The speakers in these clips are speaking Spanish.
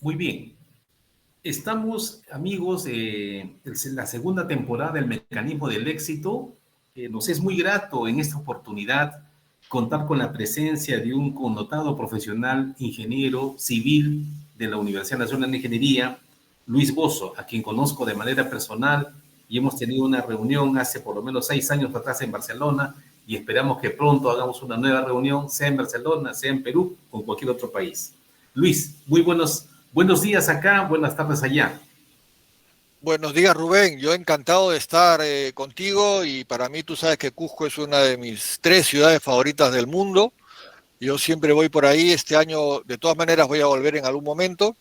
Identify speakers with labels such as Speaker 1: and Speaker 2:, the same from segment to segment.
Speaker 1: Muy bien. Estamos, amigos, en la segunda temporada del Mecanismo del Éxito. Nos es muy grato en esta oportunidad contar con la presencia de un connotado profesional ingeniero civil de la Universidad Nacional de Ingeniería, Luis Bozzo, a quien conozco de manera personal y hemos tenido una reunión hace por lo menos 6 años atrás en Barcelona y esperamos que pronto hagamos una nueva reunión, sea en Barcelona, sea en Perú o en cualquier otro país. Luis, muy buenos días acá, buenas tardes allá.
Speaker 2: Buenos días, Rubén. Yo encantado de estar contigo y para mí tú sabes que Cusco es una de mis tres ciudades favoritas del mundo. Yo siempre voy por ahí. Este año, de todas maneras, voy a volver en algún momento,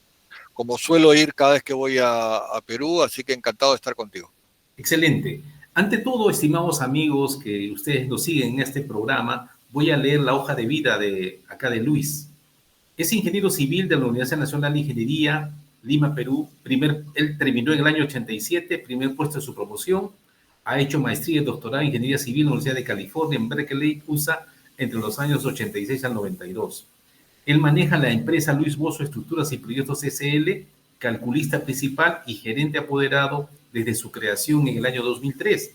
Speaker 2: como suelo ir cada vez que voy a Perú, así que encantado de estar contigo.
Speaker 1: Excelente. Ante todo, estimados amigos que ustedes nos siguen en este programa, voy a leer la hoja de vida de acá de Luis. Es ingeniero civil de la Universidad Nacional de Ingeniería, Lima, Perú. Él terminó en el año 87, primer puesto de su promoción. Ha hecho maestría y doctorado en Ingeniería Civil en la Universidad de California, en Berkeley, USA, entre los años 86 al 92. Él maneja la empresa Luis Bozzo Estructuras y Proyectos SL, calculista principal y gerente apoderado desde su creación en el año 2003,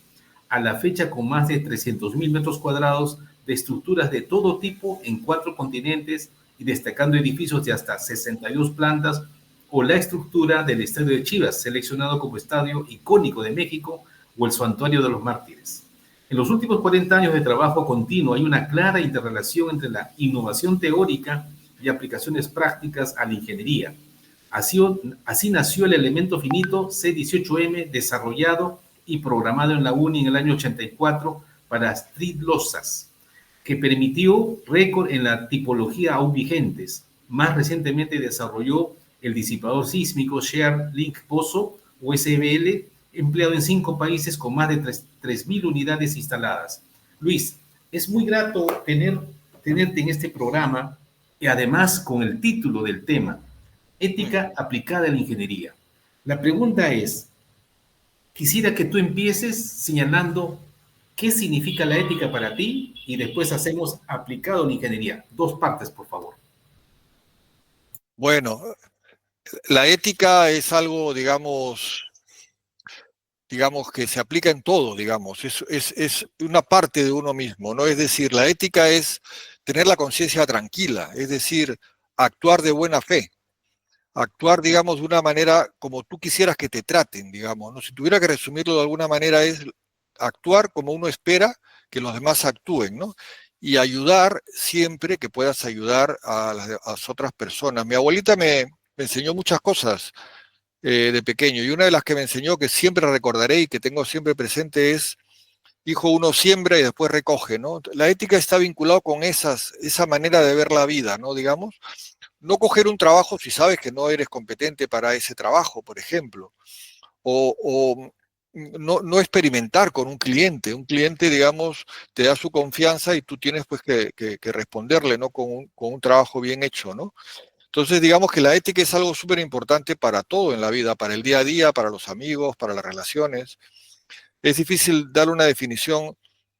Speaker 1: a la fecha con más de 300.000 metros cuadrados de estructuras de todo tipo en 4 continentes y destacando edificios de hasta 62 plantas o la estructura del Estadio de Chivas, seleccionado como estadio icónico de México, o el Santuario de los Mártires. En los últimos 40 años de trabajo continuo hay una clara interrelación entre la innovación teórica y aplicaciones prácticas a la ingeniería. Así nació el elemento finito C18M, desarrollado y programado en la UNI en el año 84 para Street Losas, que permitió récord en la tipología aún vigentes. Más recientemente desarrolló el disipador sísmico Share Link Pozo, o SBL, empleado en 5 países con más de 3.000 unidades instaladas. Luis, es muy grato tenerte en este programa y además con el título del tema, Ética aplicada a la ingeniería. La pregunta es, quisiera que tú empieces señalando qué significa la ética para ti y después hacemos aplicado a la ingeniería. 2 partes, por favor.
Speaker 2: Bueno, la ética es algo, digamos que se aplica en todo, digamos, es una parte de uno mismo, ¿no? Es decir, la ética es tener la conciencia tranquila, es decir, actuar de buena fe, actuar, digamos, de una manera como tú quisieras que te traten, digamos, ¿no? Si tuviera que resumirlo de alguna manera es actuar como uno espera que los demás actúen, ¿no? Y ayudar siempre que puedas ayudar a las otras personas. Mi abuelita me enseñó muchas cosas de pequeño y una de las que me enseñó que siempre recordaré y que tengo siempre presente es, hijo, uno siembra y después recoge, ¿no? La ética está vinculada con esa manera de ver la vida, ¿no? Digamos, no coger un trabajo si sabes que no eres competente para ese trabajo, por ejemplo, o no experimentar con un cliente. Un cliente, digamos, te da su confianza y tú tienes pues que responderle, ¿no? Con un trabajo bien hecho, ¿no? Entonces, digamos que la ética es algo súper importante para todo en la vida, para el día a día, para los amigos, para las relaciones. Es difícil dar una definición,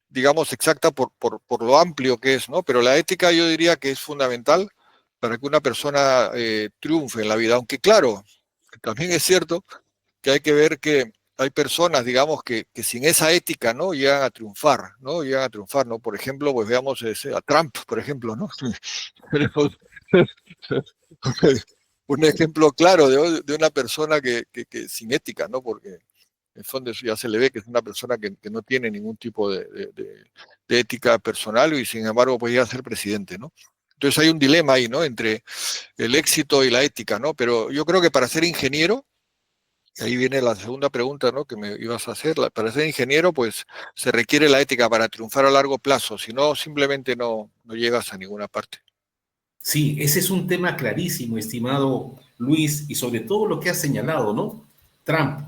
Speaker 2: digamos, exacta por lo amplio que es, ¿no? Pero la ética yo diría que es fundamental para que una persona triunfe en la vida. Aunque claro, también es cierto que hay que ver que hay personas, digamos, que sin esa ética, ¿no? Llegan a triunfar, ¿no? Llegan a triunfar, ¿no? Por ejemplo, pues veamos a Trump, por ejemplo, ¿no? Un ejemplo claro de una persona que sin ética, ¿no? Porque en el fondo eso ya se le ve que es una persona que no tiene ningún tipo de ética personal y sin embargo pues llega a ser presidente, ¿no? Entonces hay un dilema ahí, ¿no? Entre el éxito y la ética, ¿no? Pero yo creo que para ser ingeniero, ahí viene la segunda pregunta, ¿no? Que me ibas a hacer. Para ser ingeniero, pues se requiere la ética para triunfar a largo plazo, si no, simplemente no llegas a ninguna parte.
Speaker 1: Sí, ese es un tema clarísimo, estimado Luis, y sobre todo lo que has señalado, ¿no? Trump,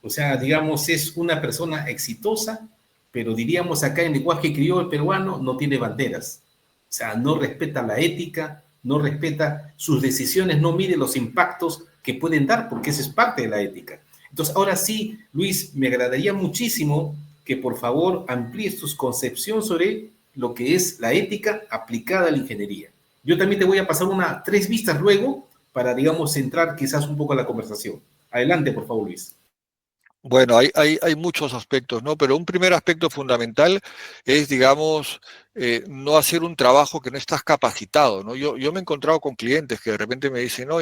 Speaker 1: o sea, digamos, es una persona exitosa, pero diríamos acá en lenguaje criollo peruano, no tiene banderas. O sea, no respeta la ética, no respeta sus decisiones, no mide los impactos que pueden dar, porque esa es parte de la ética. Entonces, ahora sí, Luis, me agradaría muchísimo que por favor amplíes tu concepción sobre lo que es la ética aplicada a la ingeniería. Yo también te voy a pasar 3 vistas luego para, digamos, centrar quizás un poco la conversación. Adelante, por favor, Luis.
Speaker 2: Bueno, hay muchos aspectos, ¿no? Pero un primer aspecto fundamental es, digamos, no hacer un trabajo que no estás capacitado, ¿no? Yo me he encontrado con clientes que de repente me dicen, no,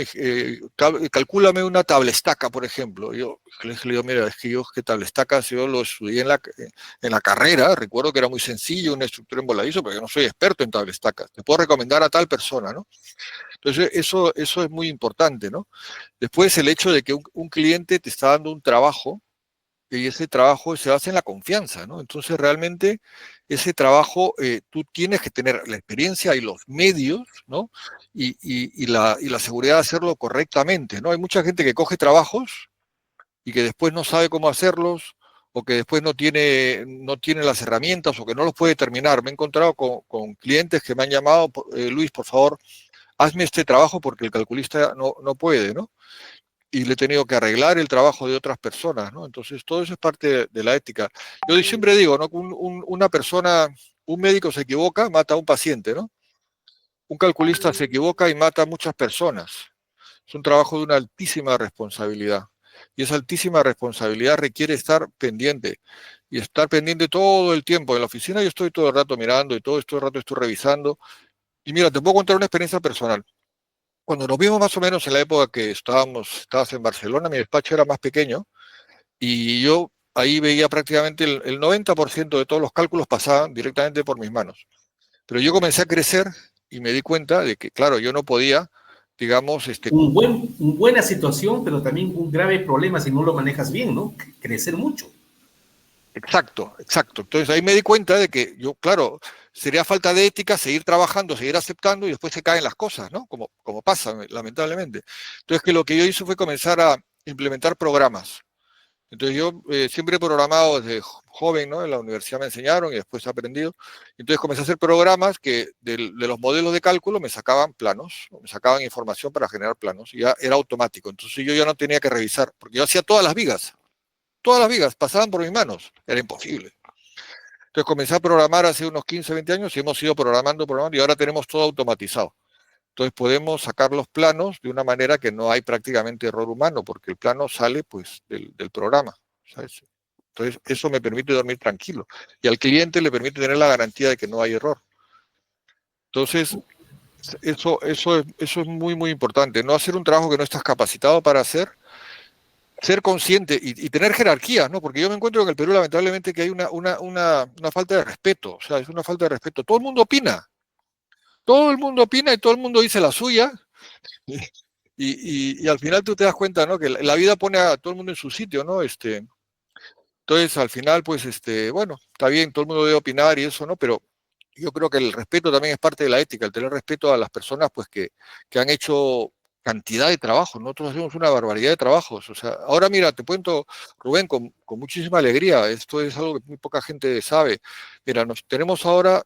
Speaker 2: calcúlame una tablestaca, por ejemplo. Yo les digo, mira, es que yo que tablestacas yo lo estudié en la carrera, recuerdo que era muy sencillo, una estructura en voladizo, pero yo no soy experto en tablestacas. Te puedo recomendar a tal persona, ¿no? Entonces, eso es muy importante, ¿no? Después, el hecho de que un cliente te está dando un trabajo y ese trabajo se basa en la confianza, ¿no? Entonces, realmente, ese trabajo, tú tienes que tener la experiencia y los medios, ¿no? Y la seguridad de hacerlo correctamente, ¿no? Hay mucha gente que coge trabajos y que después no sabe cómo hacerlos, o que después no tiene las herramientas, o que no los puede terminar. Me he encontrado con clientes que me han llamado, Luis, por favor, hazme este trabajo porque el calculista no puede, ¿no? Y le he tenido que arreglar el trabajo de otras personas, ¿no? Entonces, todo eso es parte de la ética. Yo siempre digo, ¿no? Una persona, un médico se equivoca, mata a un paciente, ¿no? Un calculista se equivoca y mata a muchas personas. Es un trabajo de una altísima responsabilidad. Y esa altísima responsabilidad requiere estar pendiente. Y estar pendiente todo el tiempo. En la oficina yo estoy todo el rato mirando y todo el rato estoy revisando. Y mira, te puedo contar una experiencia personal. Cuando nos vimos más o menos en la época que estabas en Barcelona, mi despacho era más pequeño y yo ahí veía prácticamente el 90% de todos los cálculos pasaban directamente por mis manos. Pero yo comencé a crecer y me di cuenta de que, claro, yo no podía, digamos,
Speaker 1: Una buena situación, pero también un grave problema si no lo manejas bien, ¿no? Crecer mucho.
Speaker 2: exacto, exacto. Entonces ahí me di cuenta de que yo, claro, sería falta de ética seguir trabajando, seguir aceptando y después se caen las cosas, ¿no? Como pasa, lamentablemente. Entonces que lo que yo hice fue comenzar a implementar programas. Entonces yo siempre he programado desde joven, ¿no? En la universidad me enseñaron y después he aprendido. Entonces comencé a hacer programas que de los modelos de cálculo me sacaban planos, me sacaban información para generar planos y ya era automático. Entonces yo ya no tenía que revisar, porque yo hacía todas las vigas pasaban por mis manos, era imposible. Entonces comencé a programar hace unos 15, 20 años y hemos ido programando y ahora tenemos todo automatizado. Entonces podemos sacar los planos de una manera que no hay prácticamente error humano, porque el plano sale pues del programa, ¿sabes? Entonces eso me permite dormir tranquilo y al cliente le permite tener la garantía de que no hay error. Entonces eso es muy, muy importante. No hacer un trabajo que no estás capacitado para hacer, ser consciente y tener jerarquías, ¿no? Porque yo me encuentro en el Perú lamentablemente que hay una falta de respeto, o sea, es una falta de respeto. Todo el mundo opina y todo el mundo dice la suya. Y al final tú te das cuenta, ¿no? Que la vida pone a todo el mundo en su sitio, ¿no? Entonces, al final, pues, bueno, está bien, todo el mundo debe opinar y eso, ¿no? Pero yo creo que el respeto también es parte de la ética, el tener respeto a las personas, pues, que han hecho cantidad de trabajos. Nosotros hacemos una barbaridad de trabajos. O sea, ahora mira, te cuento, Rubén, con muchísima alegría, esto es algo que muy poca gente sabe. Mira, tenemos ahora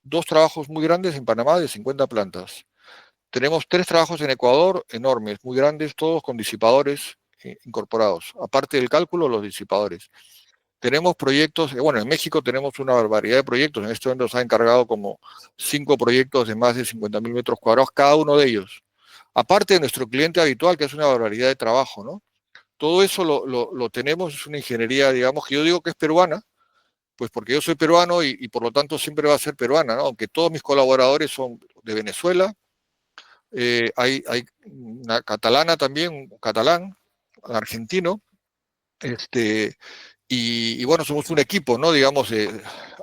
Speaker 2: 2 trabajos muy grandes en Panamá de 50 plantas. Tenemos 3 trabajos en Ecuador enormes, muy grandes, todos con disipadores incorporados. Aparte del cálculo, los disipadores. Tenemos proyectos, bueno, en México tenemos una barbaridad de proyectos. En este momento nos ha encargado como 5 proyectos de más de 50.000 metros cuadrados, cada uno de ellos. Aparte de nuestro cliente habitual, que es una barbaridad de trabajo, ¿no? Todo eso lo tenemos, es una ingeniería, digamos, que yo digo que es peruana, pues porque yo soy peruano y por lo tanto siempre va a ser peruana, ¿no? Aunque todos mis colaboradores son de Venezuela, hay una catalana también, un catalán, argentino, y bueno, somos un equipo, ¿no? Digamos,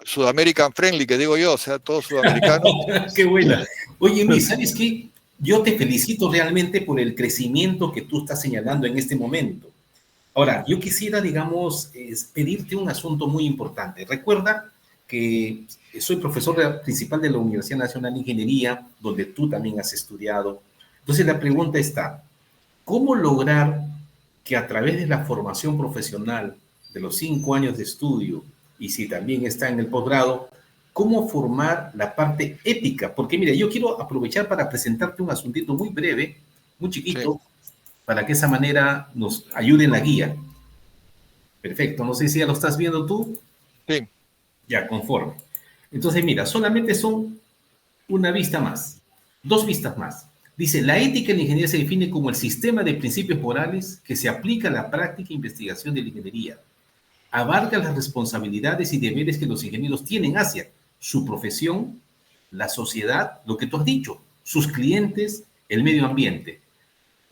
Speaker 2: Sudamerican Friendly, que digo yo, o sea, todos sudamericanos.
Speaker 1: Qué buena. Oye, Luis, ¿sabes qué? Yo te felicito realmente por el crecimiento que tú estás señalando en este momento. Ahora, yo quisiera, digamos, pedirte un asunto muy importante. Recuerda que soy profesor principal de la Universidad Nacional de Ingeniería, donde tú también has estudiado. Entonces, la pregunta está, ¿cómo lograr que a través de la formación profesional de los 5 años de estudio y si también está en el posgrado, cómo formar la parte ética? Porque mira, yo quiero aprovechar para presentarte un asuntito muy breve, muy
Speaker 2: Sí,
Speaker 1: chiquito, para que esa manera nos ayude en la guía. Perfecto, no sé si ya lo estás viendo tú.
Speaker 2: sí,
Speaker 1: Ya, conforme. Entonces, mira, solamente son una vista más, dos vistas más. Dice, la ética en la ingeniería se define como el sistema de principios morales que se aplica a la práctica e investigación de la ingeniería. Abarca las responsabilidades y deberes que los ingenieros tienen hacia su profesión, la sociedad, lo que tú has dicho, sus clientes, el medio ambiente.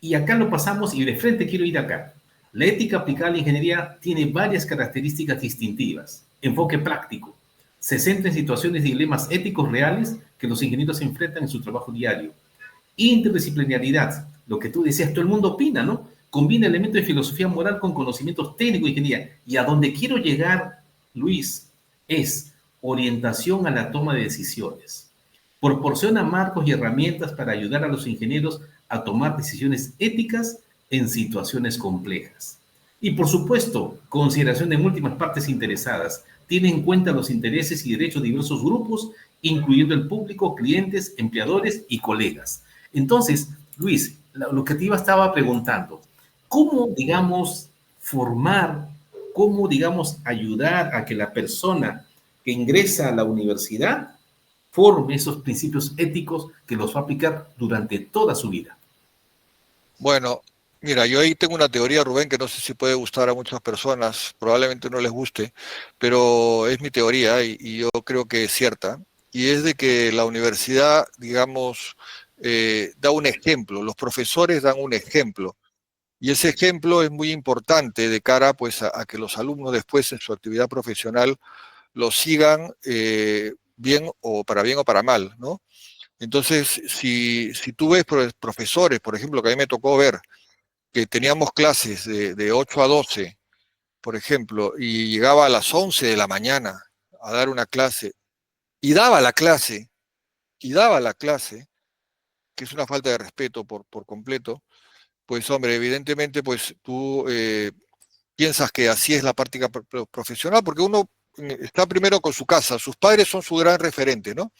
Speaker 1: Y acá lo pasamos y de frente quiero ir acá. La ética aplicada a la ingeniería tiene varias características distintivas. Enfoque práctico. Se centra en situaciones y dilemas éticos reales que los ingenieros se enfrentan en su trabajo diario. Interdisciplinaridad, lo que tú decías, todo el mundo opina, ¿no? Combina elementos de filosofía moral con conocimientos técnicos y ingeniería. Y a donde quiero llegar, Luis, es orientación a la toma de decisiones. Proporciona marcos y herramientas para ayudar a los ingenieros a tomar decisiones éticas en situaciones complejas. Y por supuesto, consideración de múltiples partes interesadas. Tiene en cuenta los intereses y derechos de diversos grupos, incluyendo el público, clientes, empleadores y colegas. Entonces, Luis, lo que te estaba preguntando, ¿cómo, digamos, formar, cómo, digamos, ayudar a que la persona que ingresa a la universidad forme esos principios éticos que los va a aplicar durante toda su vida?
Speaker 2: Bueno, mira, yo ahí tengo una teoría, Rubén, que no sé si puede gustar a muchas personas, probablemente no les guste, pero es mi teoría y yo creo que es cierta, y es de que la universidad, digamos, da un ejemplo, los profesores dan un ejemplo, y ese ejemplo es muy importante de cara pues a que los alumnos después en su actividad profesional lo sigan bien o para mal, ¿no? Entonces, si tú ves profesores, por ejemplo, que a mí me tocó ver, que teníamos clases de 8 a 12, por ejemplo, y llegaba a las 11 de la mañana a dar una clase, y daba la clase, y daba la clase, que es una falta de respeto por completo, pues hombre, evidentemente, pues tú piensas que así es la práctica profesional, porque uno está primero con su casa, sus padres son su gran referente, ¿no?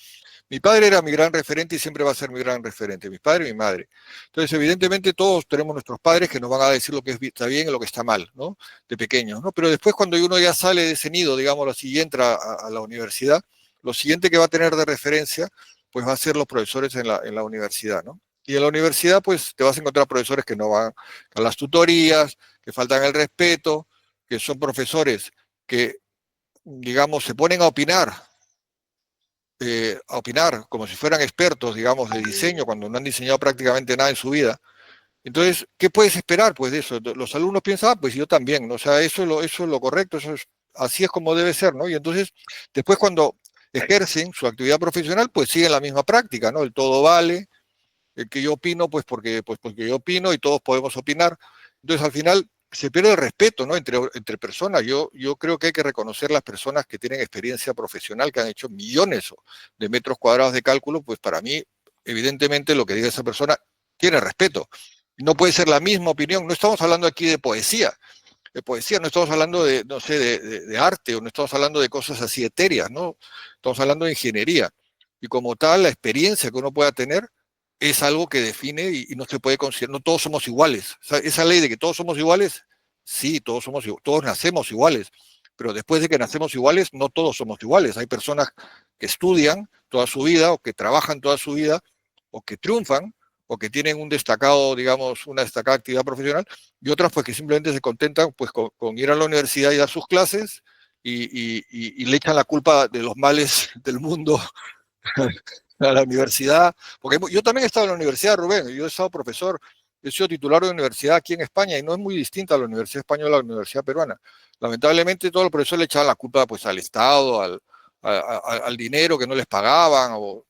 Speaker 2: Mi padre era mi gran referente y siempre va a ser mi gran referente, mi padre y mi madre. Entonces, evidentemente, todos tenemos nuestros padres que nos van a decir lo que está bien y lo que está mal, ¿no? De pequeños, ¿no? Pero después, cuando uno ya sale de ese nido, digamos así, y entra a la universidad, lo siguiente que va a tener de referencia, pues va a ser los profesores en la universidad, ¿no? Y en la universidad, pues te vas a encontrar profesores que no van a las tutorías, que faltan el respeto, que son profesores que, digamos, se ponen a opinar como si fueran expertos, digamos, de diseño, cuando no han diseñado prácticamente nada en su vida. Entonces, ¿qué puedes esperar pues de eso? Los alumnos piensan, ah, pues yo también, ¿no? O sea, eso es lo correcto, así es como debe ser, ¿no? Y entonces, después cuando ejercen su actividad profesional, pues siguen la misma práctica, ¿no? El todo vale, el que yo opino, pues porque yo opino y todos podemos opinar. Entonces, al final, se pierde el respeto, ¿no? Entre personas. Yo creo que hay que reconocer las personas que tienen experiencia profesional, que han hecho millones de metros cuadrados de cálculo, pues para mí, evidentemente, lo que diga esa persona tiene respeto. No puede ser la misma opinión. No estamos hablando aquí de poesía, no estamos hablando de, no sé, de arte, o no estamos hablando de cosas así etéreas, ¿no? Estamos hablando de ingeniería. Y como tal, la experiencia que uno pueda tener es algo que define y no se puede considerar, no todos somos iguales. O sea, esa ley de que todos somos iguales, sí, todos nacemos iguales, pero después de que nacemos iguales, no todos somos iguales. Hay personas que estudian toda su vida o que trabajan toda su vida o que triunfan o que tienen un destacado, digamos, una destacada actividad profesional y otras pues que simplemente se contentan pues con ir a la universidad y dar sus clases y le echan la culpa de los males del mundo a la universidad, porque yo también he estado en la universidad, Rubén, yo he estado profesor, he sido titular de universidad aquí en España y no es muy distinta a la universidad española a la universidad peruana. Lamentablemente todos los profesores le echaban la culpa pues al Estado, al dinero que no les pagaban o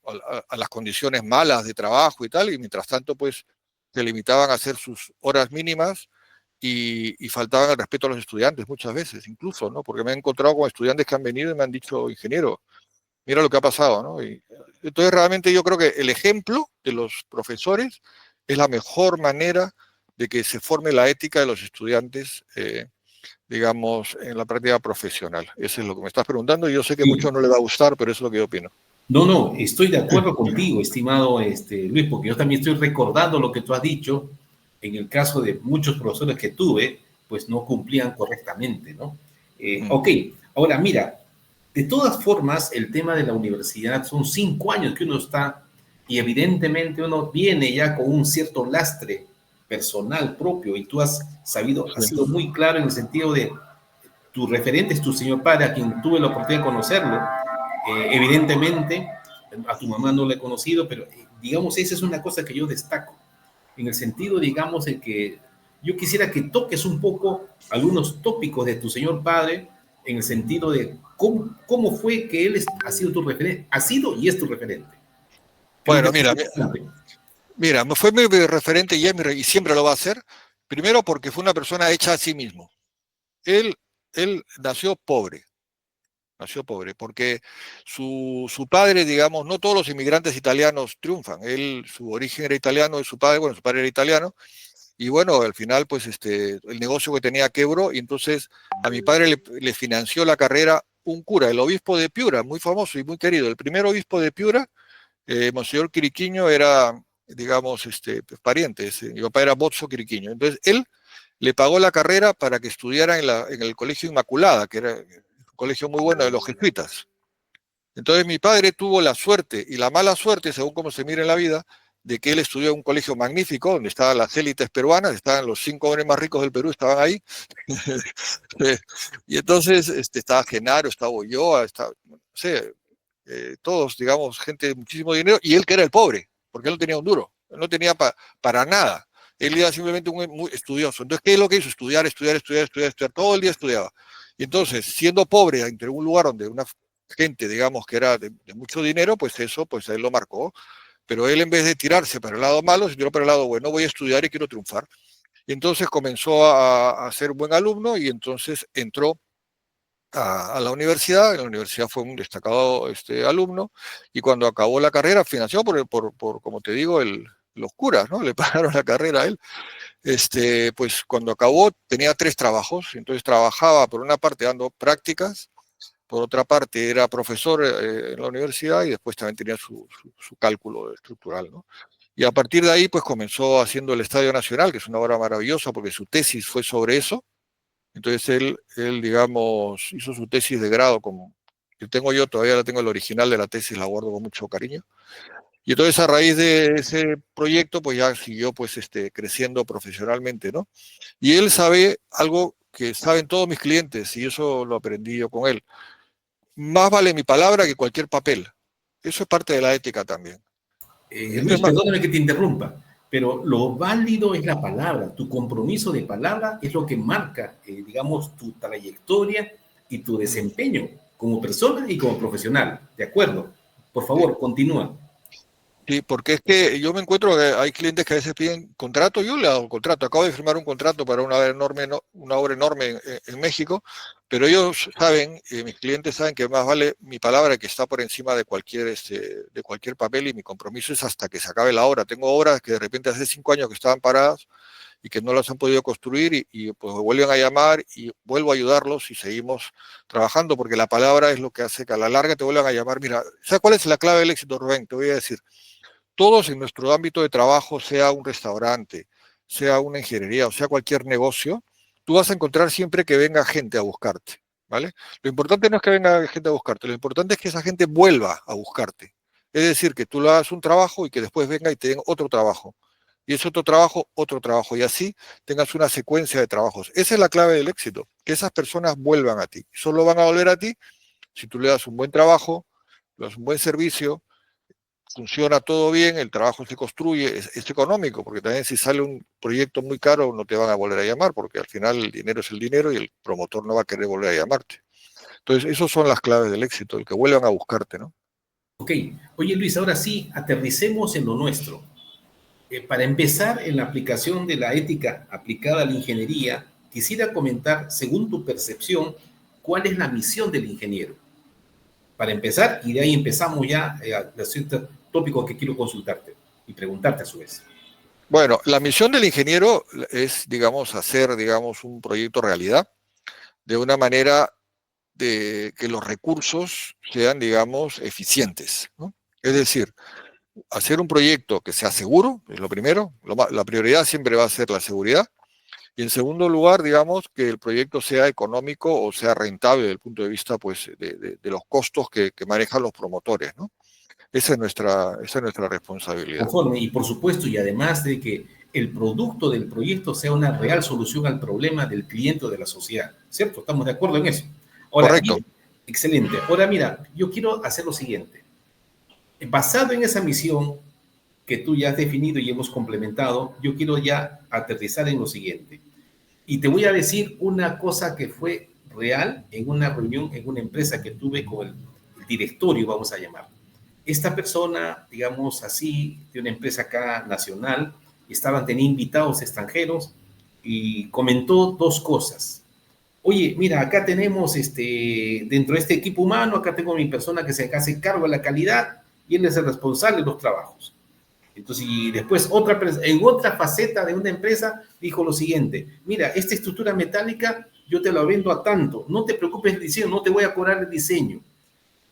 Speaker 2: a las condiciones malas de trabajo y tal, y mientras tanto pues se limitaban a hacer sus horas mínimas y faltaban el respeto a los estudiantes muchas veces, incluso, ¿no? Porque me he encontrado con estudiantes que han venido y me han dicho, ingeniero, mira lo que ha pasado, ¿no? Y entonces realmente yo creo que el ejemplo de los profesores es la mejor manera de que se forme la ética de los estudiantes, digamos, en la práctica profesional. Eso es lo que me estás preguntando y yo sé que a muchos no les va a gustar, pero eso es lo que yo opino.
Speaker 1: No, no, estoy de acuerdo contigo, estimado Luis, porque yo también estoy recordando lo que tú has dicho. En el caso de muchos profesores que tuve, pues no cumplían correctamente, ¿no? Ok, ahora mira, de todas formas, el tema de la universidad son 5 años que uno está y evidentemente uno viene ya con un cierto lastre personal propio y tú has sabido, has
Speaker 2: Sí.
Speaker 1: sido muy claro en el sentido de tu referente es tu señor padre, a quien tuve la oportunidad de conocerlo. Evidentemente, a tu mamá no la he conocido, pero digamos, esa es una cosa que yo destaco, en el sentido, digamos, de que yo quisiera que toques un poco algunos tópicos de tu señor padre, en el sentido de cómo fue que él ha sido tu referente, ha sido y es tu referente. Creo que
Speaker 2: Bueno,
Speaker 1: es muy importante.
Speaker 2: mira, fue mi referente y siempre lo va a ser. Primero porque fue una persona hecha a sí mismo. Él, él nació pobre, porque su padre, digamos, no todos los inmigrantes italianos triunfan. Su origen era italiano, y su padre era italiano, y bueno, al final, pues el negocio que tenía quebró, y entonces a mi padre le financió la carrera un cura, el obispo de Piura, muy famoso y muy querido. El primer obispo de Piura, Monseñor Quiriquiño, era, digamos, pues, pariente. Mi papá era Bozzo Quiriquiño. Entonces, él le pagó la carrera para que estudiara en el Colegio Inmaculada, que era un colegio muy bueno de los jesuitas. Entonces mi padre tuvo la suerte y la mala suerte, según como se mire en la vida, de que él estudió en un colegio magnífico, donde estaban las élites peruanas, estaban los 5 hombres más ricos del Perú, estaban ahí. Y entonces estaba Genaro, estaba Ulloa, no sé, todos, digamos, gente de muchísimo dinero, y él que era el pobre, porque él no tenía un duro, él no tenía para nada. Él era simplemente muy estudioso. Entonces, ¿qué es lo que hizo? Estudiar, todo el día estudiaba. Y entonces, siendo pobre, entre un lugar donde una gente, digamos, que era de mucho dinero, pues eso, pues él lo marcó. Pero él, en vez de tirarse para el lado malo, se tiró para el lado bueno, voy a estudiar y quiero triunfar. Y entonces comenzó a ser buen alumno, y entonces entró a la universidad. En la universidad fue un destacado alumno, y cuando acabó la carrera, financiado como te digo, los curas, ¿no? Le pagaron la carrera a él. Pues cuando acabó tenía 3 trabajos. Entonces trabajaba por una parte dando prácticas, por otra parte era profesor en la universidad, y después también tenía su cálculo estructural, ¿no? Y a partir de ahí, pues comenzó haciendo el Estadio Nacional, que es una obra maravillosa porque su tesis fue sobre eso. Entonces digamos, hizo su tesis de grado, que tengo yo, todavía la tengo, el original de la tesis, la guardo con mucho cariño. Y entonces, a raíz de ese proyecto, pues ya siguió, pues creciendo profesionalmente, ¿no? Y él sabe algo que saben todos mis clientes, y eso lo aprendí yo con él. Más vale mi palabra que cualquier papel. Eso es parte de la ética también. Esto es
Speaker 1: Luis,
Speaker 2: más,
Speaker 1: perdóname que te interrumpa, pero lo válido es la palabra, tu compromiso de palabra es lo que marca, digamos, tu trayectoria y tu desempeño como persona y como profesional, ¿de acuerdo? Por
Speaker 2: sí.
Speaker 1: favor, continúa.
Speaker 2: Sí, porque es que yo me encuentro que hay clientes que a veces piden contrato. Yo le hago contrato. Acabo de firmar un contrato para una obra enorme, una obra enorme en México, pero ellos saben, mis clientes saben, que más vale mi palabra, que está por encima de cualquier papel, y mi compromiso es hasta que se acabe la obra. Tengo obras que de repente hace 5 años que estaban paradas y que no las han podido construir, y pues me vuelven a llamar y vuelvo a ayudarlos y seguimos trabajando, porque la palabra es lo que hace que a la larga te vuelvan a llamar. Mira, ¿sabes cuál es la clave del éxito, Rubén? Te voy a decir. Todos en nuestro ámbito de trabajo, sea un restaurante, sea una ingeniería o sea cualquier negocio, tú vas a encontrar siempre que venga gente a buscarte, ¿vale? Lo importante no es que venga gente a buscarte, lo importante es que esa gente vuelva a buscarte. Es decir, que tú le hagas un trabajo y que después venga y te den otro trabajo. Y ese otro trabajo, y así tengas una secuencia de trabajos. Esa es la clave del éxito, que esas personas vuelvan a ti. Solo van a volver a ti si tú le das un buen trabajo, le das un buen servicio, funciona todo bien, el trabajo se construye, es económico, porque también si sale un proyecto muy caro no te van a volver a llamar, porque al final el dinero es el dinero y el promotor no va a querer volver a llamarte. Entonces, esas son las claves del éxito, el que vuelvan a buscarte, ¿no?
Speaker 1: Ok, oye Luis, ahora sí, aterricemos en lo nuestro. Para empezar, en la aplicación de la ética aplicada a la ingeniería, quisiera comentar, según tu percepción, cuál es la misión del ingeniero. Para empezar, y de ahí empezamos ya a ciertos tópicos que quiero consultarte y preguntarte a su vez.
Speaker 2: Bueno, la misión del ingeniero es, digamos, hacer, digamos, un proyecto realidad de una manera de que los recursos sean, digamos, eficientes, ¿no? Es decir, hacer un proyecto que sea seguro, es lo primero. La prioridad siempre va a ser la seguridad. Y en segundo lugar, digamos, que el proyecto sea económico o sea rentable desde el punto de vista, pues, de los costos que manejan los promotores, ¿no? esa es nuestra responsabilidad.
Speaker 1: Conforme, y por supuesto, y además de que el producto del proyecto sea una real solución al problema del cliente o de la sociedad, ¿cierto? Estamos de acuerdo en eso. Ahora,
Speaker 2: Correcto.
Speaker 1: mira, excelente. Ahora, mira, yo quiero hacer lo siguiente. Basado en esa misión que tú ya has definido y hemos complementado, yo quiero ya aterrizar en lo siguiente. Y te voy a decir una cosa que fue real en una reunión en una empresa que tuve con el directorio, vamos a llamar. Esta persona, digamos así, de una empresa acá nacional, tenía invitados extranjeros y comentó dos cosas. Oye, mira, acá tenemos dentro de este equipo humano, acá tengo mi persona que se hace cargo de la calidad y él es el responsable de los trabajos. Entonces, y después en otra faceta de una empresa dijo lo siguiente: mira, esta estructura metálica yo te la vendo a tanto, no te preocupes del diseño, no te voy a cobrar el diseño.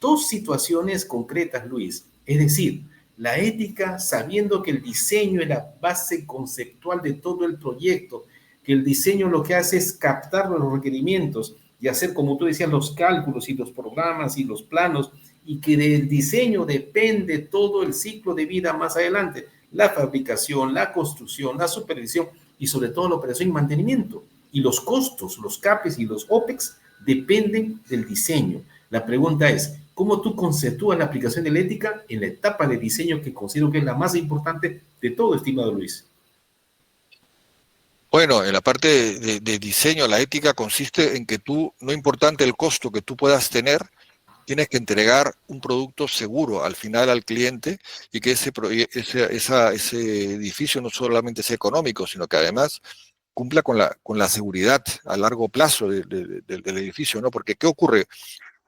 Speaker 1: Dos situaciones concretas, Luis. Es decir, la ética, sabiendo que el diseño es la base conceptual de todo el proyecto, que el diseño lo que hace es captar los requerimientos y hacer, como tú decías, los cálculos y los programas y los planos, y que del diseño depende todo el ciclo de vida más adelante, la fabricación, la construcción, la supervisión y sobre todo la operación y mantenimiento. Y los costos, los CAPEX y los OPEX dependen del diseño. La pregunta es, ¿cómo tú conceptúas la aplicación de la ética en la etapa de diseño que considero que es la más importante de todo, estimado Luis?
Speaker 2: Bueno, en la parte de diseño, la ética consiste en que tú, no importante el costo que tú puedas tener, tienes que entregar un producto seguro al final al cliente y que ese edificio no solamente sea económico, sino que además cumpla con la seguridad a largo plazo del edificio, ¿no? Porque ¿qué ocurre?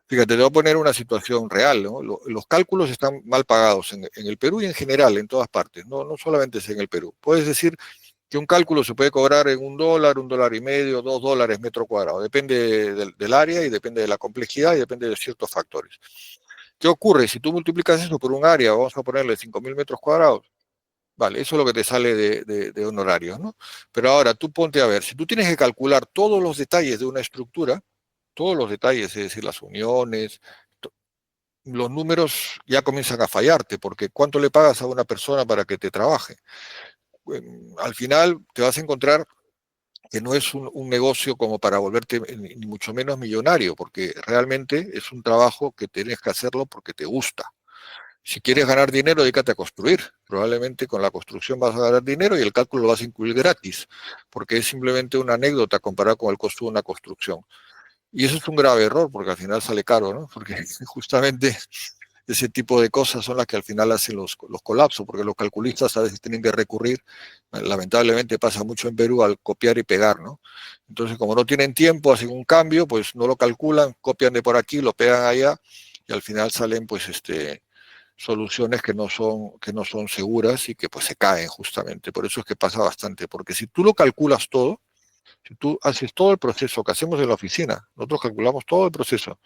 Speaker 2: Fíjate, te voy a poner una situación real, ¿no? Los cálculos están mal pagados en el Perú y en general, en todas partes, no solamente es en el Perú. Puedes decir que un cálculo se puede cobrar en un dólar y medio, $2 metro cuadrado. Depende del área y depende de la complejidad y depende de ciertos factores. ¿Qué ocurre? Si tú multiplicas eso por un área, vamos a ponerle 5.000 metros cuadrados, vale, eso es lo que te sale de honorarios, ¿no? Pero ahora tú ponte a ver, si tú tienes que calcular todos los detalles de una estructura, todos los detalles, es decir, las uniones, los números ya comienzan a fallarte, porque ¿cuánto le pagas a una persona para que te trabaje? Al final te vas a encontrar que no es un negocio como para volverte ni mucho menos millonario, porque realmente es un trabajo que tienes que hacerlo porque te gusta. Si quieres ganar dinero, dedícate a construir. Probablemente con la construcción vas a ganar dinero y el cálculo lo vas a incluir gratis, porque es simplemente una anécdota comparada con el costo de una construcción. Y eso es un grave error, porque al final sale caro, ¿no? Porque justamente ese tipo de cosas son las que al final hacen los colapsos, porque los calculistas a veces tienen que recurrir, lamentablemente pasa mucho en Perú, al copiar y pegar, ¿no? Entonces, como no tienen tiempo, hacen un cambio, pues no lo calculan, copian de por aquí, lo pegan allá, y al final salen, pues, soluciones que no son seguras y que pues se caen justamente. Por eso es que pasa bastante, porque si tú lo calculas todo, si tú haces todo el proceso que hacemos en la oficina, nosotros calculamos todo el proceso,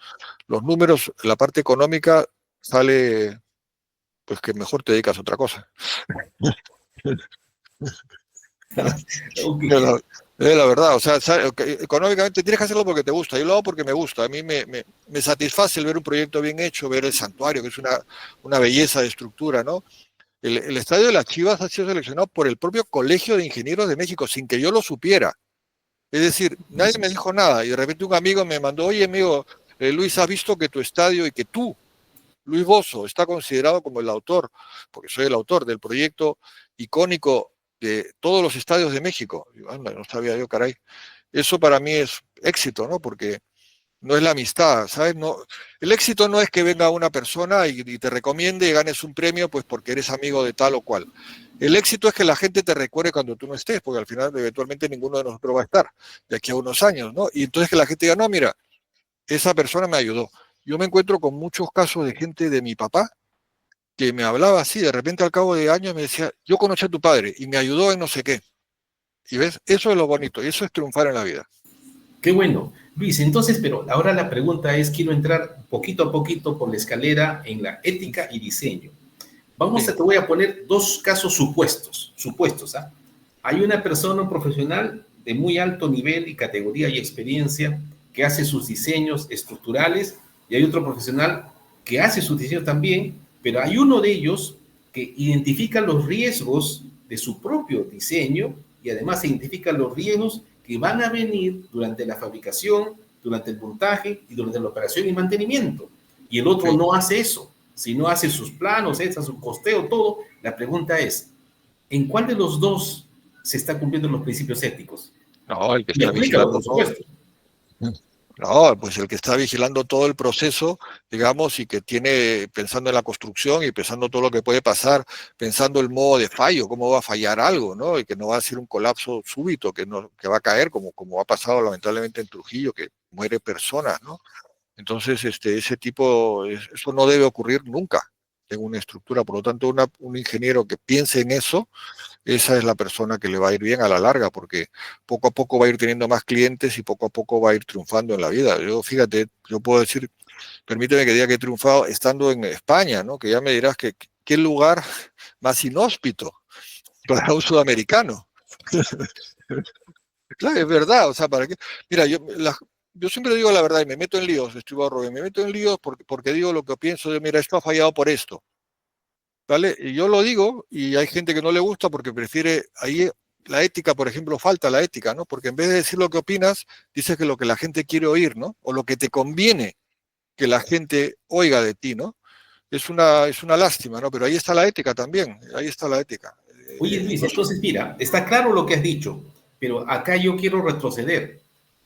Speaker 2: los números, la parte económica sale, pues que mejor te dedicas a otra cosa.
Speaker 1: Okay.
Speaker 2: Es la verdad, o sea, económicamente tienes que hacerlo porque te gusta, yo lo hago porque me gusta, a mí me satisface el ver un proyecto bien hecho, ver el santuario, que es una belleza de estructura, ¿no? El estadio de las Chivas ha sido seleccionado por el propio Colegio de Ingenieros de México, sin que yo lo supiera. Es decir, nadie me dijo nada y de repente un amigo me mandó, oye amigo, Luis, ¿has visto que tu estadio y que tú, Luis Bozzo, está considerado como el autor, porque soy el autor del proyecto icónico de todos los estadios de México? Digo, anda, no sabía yo, caray. Eso para mí es éxito, ¿no? Porque no es la amistad, ¿sabes? No, el éxito no es que venga una persona y te recomiende y ganes un premio pues porque eres amigo de tal o cual. El éxito es que la gente te recuerde cuando tú no estés, porque al final eventualmente ninguno de nosotros va a estar de aquí a unos años, ¿no? Y entonces que la gente diga, no, mira, esa persona me ayudó. Yo me encuentro con muchos casos de gente de mi papá que me hablaba así, de repente al cabo de años me decía, yo conocí a tu padre y me ayudó en no sé qué. Y ves, eso es lo bonito y eso es triunfar en la vida.
Speaker 1: Qué bueno. Luis, entonces, pero ahora la pregunta es, quiero entrar poquito a poquito por la escalera en la ética y diseño.
Speaker 2: Sí.
Speaker 1: Te voy a poner dos casos supuestos, ¿ah? Hay una persona, un profesional de muy alto nivel y categoría y experiencia que hace sus diseños estructurales y hay otro profesional que hace sus diseños también, pero hay uno de ellos que identifica los riesgos de su propio diseño y además identifica los riesgos que van a venir durante la fabricación, durante el montaje y durante la operación y mantenimiento. Y el otro no hace eso, sino hace sus planos, hace su costeo, todo. La pregunta es, ¿en cuál de los dos se está cumpliendo los principios éticos?
Speaker 2: No, el que
Speaker 1: Y
Speaker 2: está
Speaker 1: aplícalo,
Speaker 2: vigilando
Speaker 1: por
Speaker 2: todo.
Speaker 1: supuesto.
Speaker 2: No, pues el que está vigilando todo el proceso, digamos, y que tiene, pensando en la construcción y pensando todo lo que puede pasar, pensando el modo de fallo, cómo va a fallar algo, ¿no? Y que no va a ser un colapso súbito, que va a caer, como ha pasado lamentablemente en Trujillo, que muere personas, ¿no? Entonces, ese tipo, eso no debe ocurrir nunca en una estructura. Por lo tanto, un ingeniero que piense en eso, esa es la persona que le va a ir bien a la larga, porque poco a poco va a ir teniendo más clientes y poco a poco va a ir triunfando en la vida. Yo, fíjate, yo puedo decir, permíteme que diga que he triunfado estando en España, ¿no? Que ya me dirás que qué lugar más inhóspito para un sudamericano. Claro, es verdad, o sea, ¿para qué? Mira, yo siempre digo la verdad y me meto en líos, Estribo Rubén, me meto en líos porque digo lo que pienso de, mira, esto ha fallado por esto. ¿Vale? Y yo lo digo y hay gente que no le gusta porque prefiere, ahí la ética, por ejemplo, falta la ética, ¿no? Porque en vez de decir lo que opinas, dices que lo que la gente quiere oír, ¿no? O lo que te conviene que la gente oiga de ti, ¿no? Es una lástima, ¿no? Pero ahí está la ética también, ahí está la ética.
Speaker 1: Oye, Luis,
Speaker 2: No sé.
Speaker 1: entonces mira, está claro lo que has dicho, pero acá yo quiero retroceder.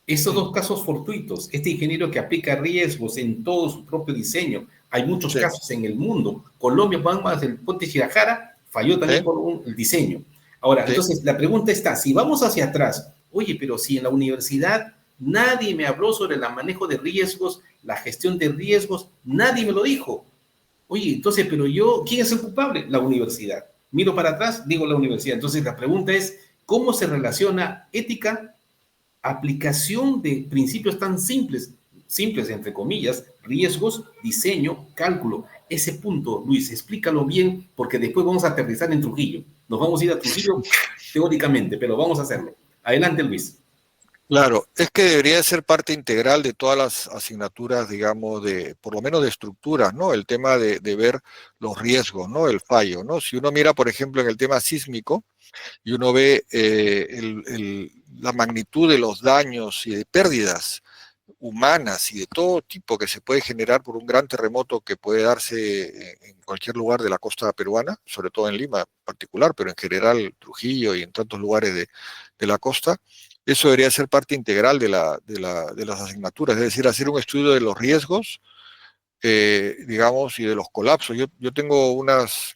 Speaker 1: Estos dos casos fortuitos, este ingeniero que aplica riesgos en todo su propio diseño, hay muchos
Speaker 2: Sí,
Speaker 1: casos en el mundo. Colombia, más el puente Shirajara, falló también
Speaker 2: sí,
Speaker 1: por el diseño. Ahora,
Speaker 2: sí.
Speaker 1: entonces la pregunta está, si vamos hacia atrás, oye, pero si en la universidad nadie me habló sobre el manejo de riesgos, la gestión de riesgos, nadie me lo dijo. Oye, entonces, pero yo, ¿quién es el culpable? La universidad. Miro para atrás, digo la universidad. Entonces, la pregunta es, ¿cómo se relaciona ética, aplicación de principios tan simples, simples entre comillas, riesgos, diseño, cálculo? Ese punto, Luis, explícalo bien, porque después vamos a aterrizar en Trujillo. Nos vamos a ir a Trujillo teóricamente, pero vamos a hacerlo. Adelante, Luis.
Speaker 2: Claro, es que debería ser parte integral de todas las asignaturas, digamos, por lo menos de estructuras, ¿no? El tema de ver los riesgos, ¿no? El fallo, ¿no? Si uno mira, por ejemplo, en el tema sísmico, y uno ve la magnitud de los daños y de pérdidas humanas y de todo tipo que se puede generar por un gran terremoto que puede darse en cualquier lugar de la costa peruana, sobre todo en Lima en particular, pero en general Trujillo y en tantos lugares de la costa, eso debería ser parte integral de las asignaturas, es decir, hacer un estudio de los riesgos, digamos, y de los colapsos. Yo tengo unas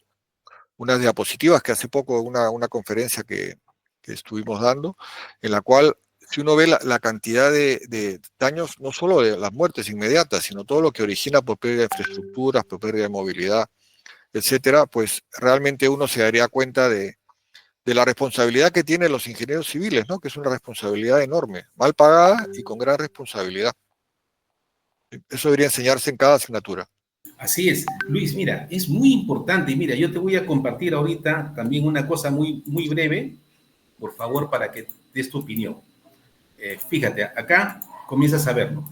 Speaker 2: diapositivas que hace poco, una conferencia que estuvimos dando, en la cual si uno ve la cantidad de daños, no solo de las muertes inmediatas, sino todo lo que origina por pérdida de infraestructuras, por pérdida de movilidad, etcétera, pues realmente uno se daría cuenta de la responsabilidad que tienen los ingenieros civiles, ¿no? Que es una responsabilidad enorme, mal pagada y con gran responsabilidad. Eso debería enseñarse en cada asignatura.
Speaker 1: Así es, Luis, mira, es muy importante. Mira, yo te voy a compartir ahorita también una cosa muy, muy breve, por favor, para que des tu opinión. Fíjate, acá comienzas a verlo.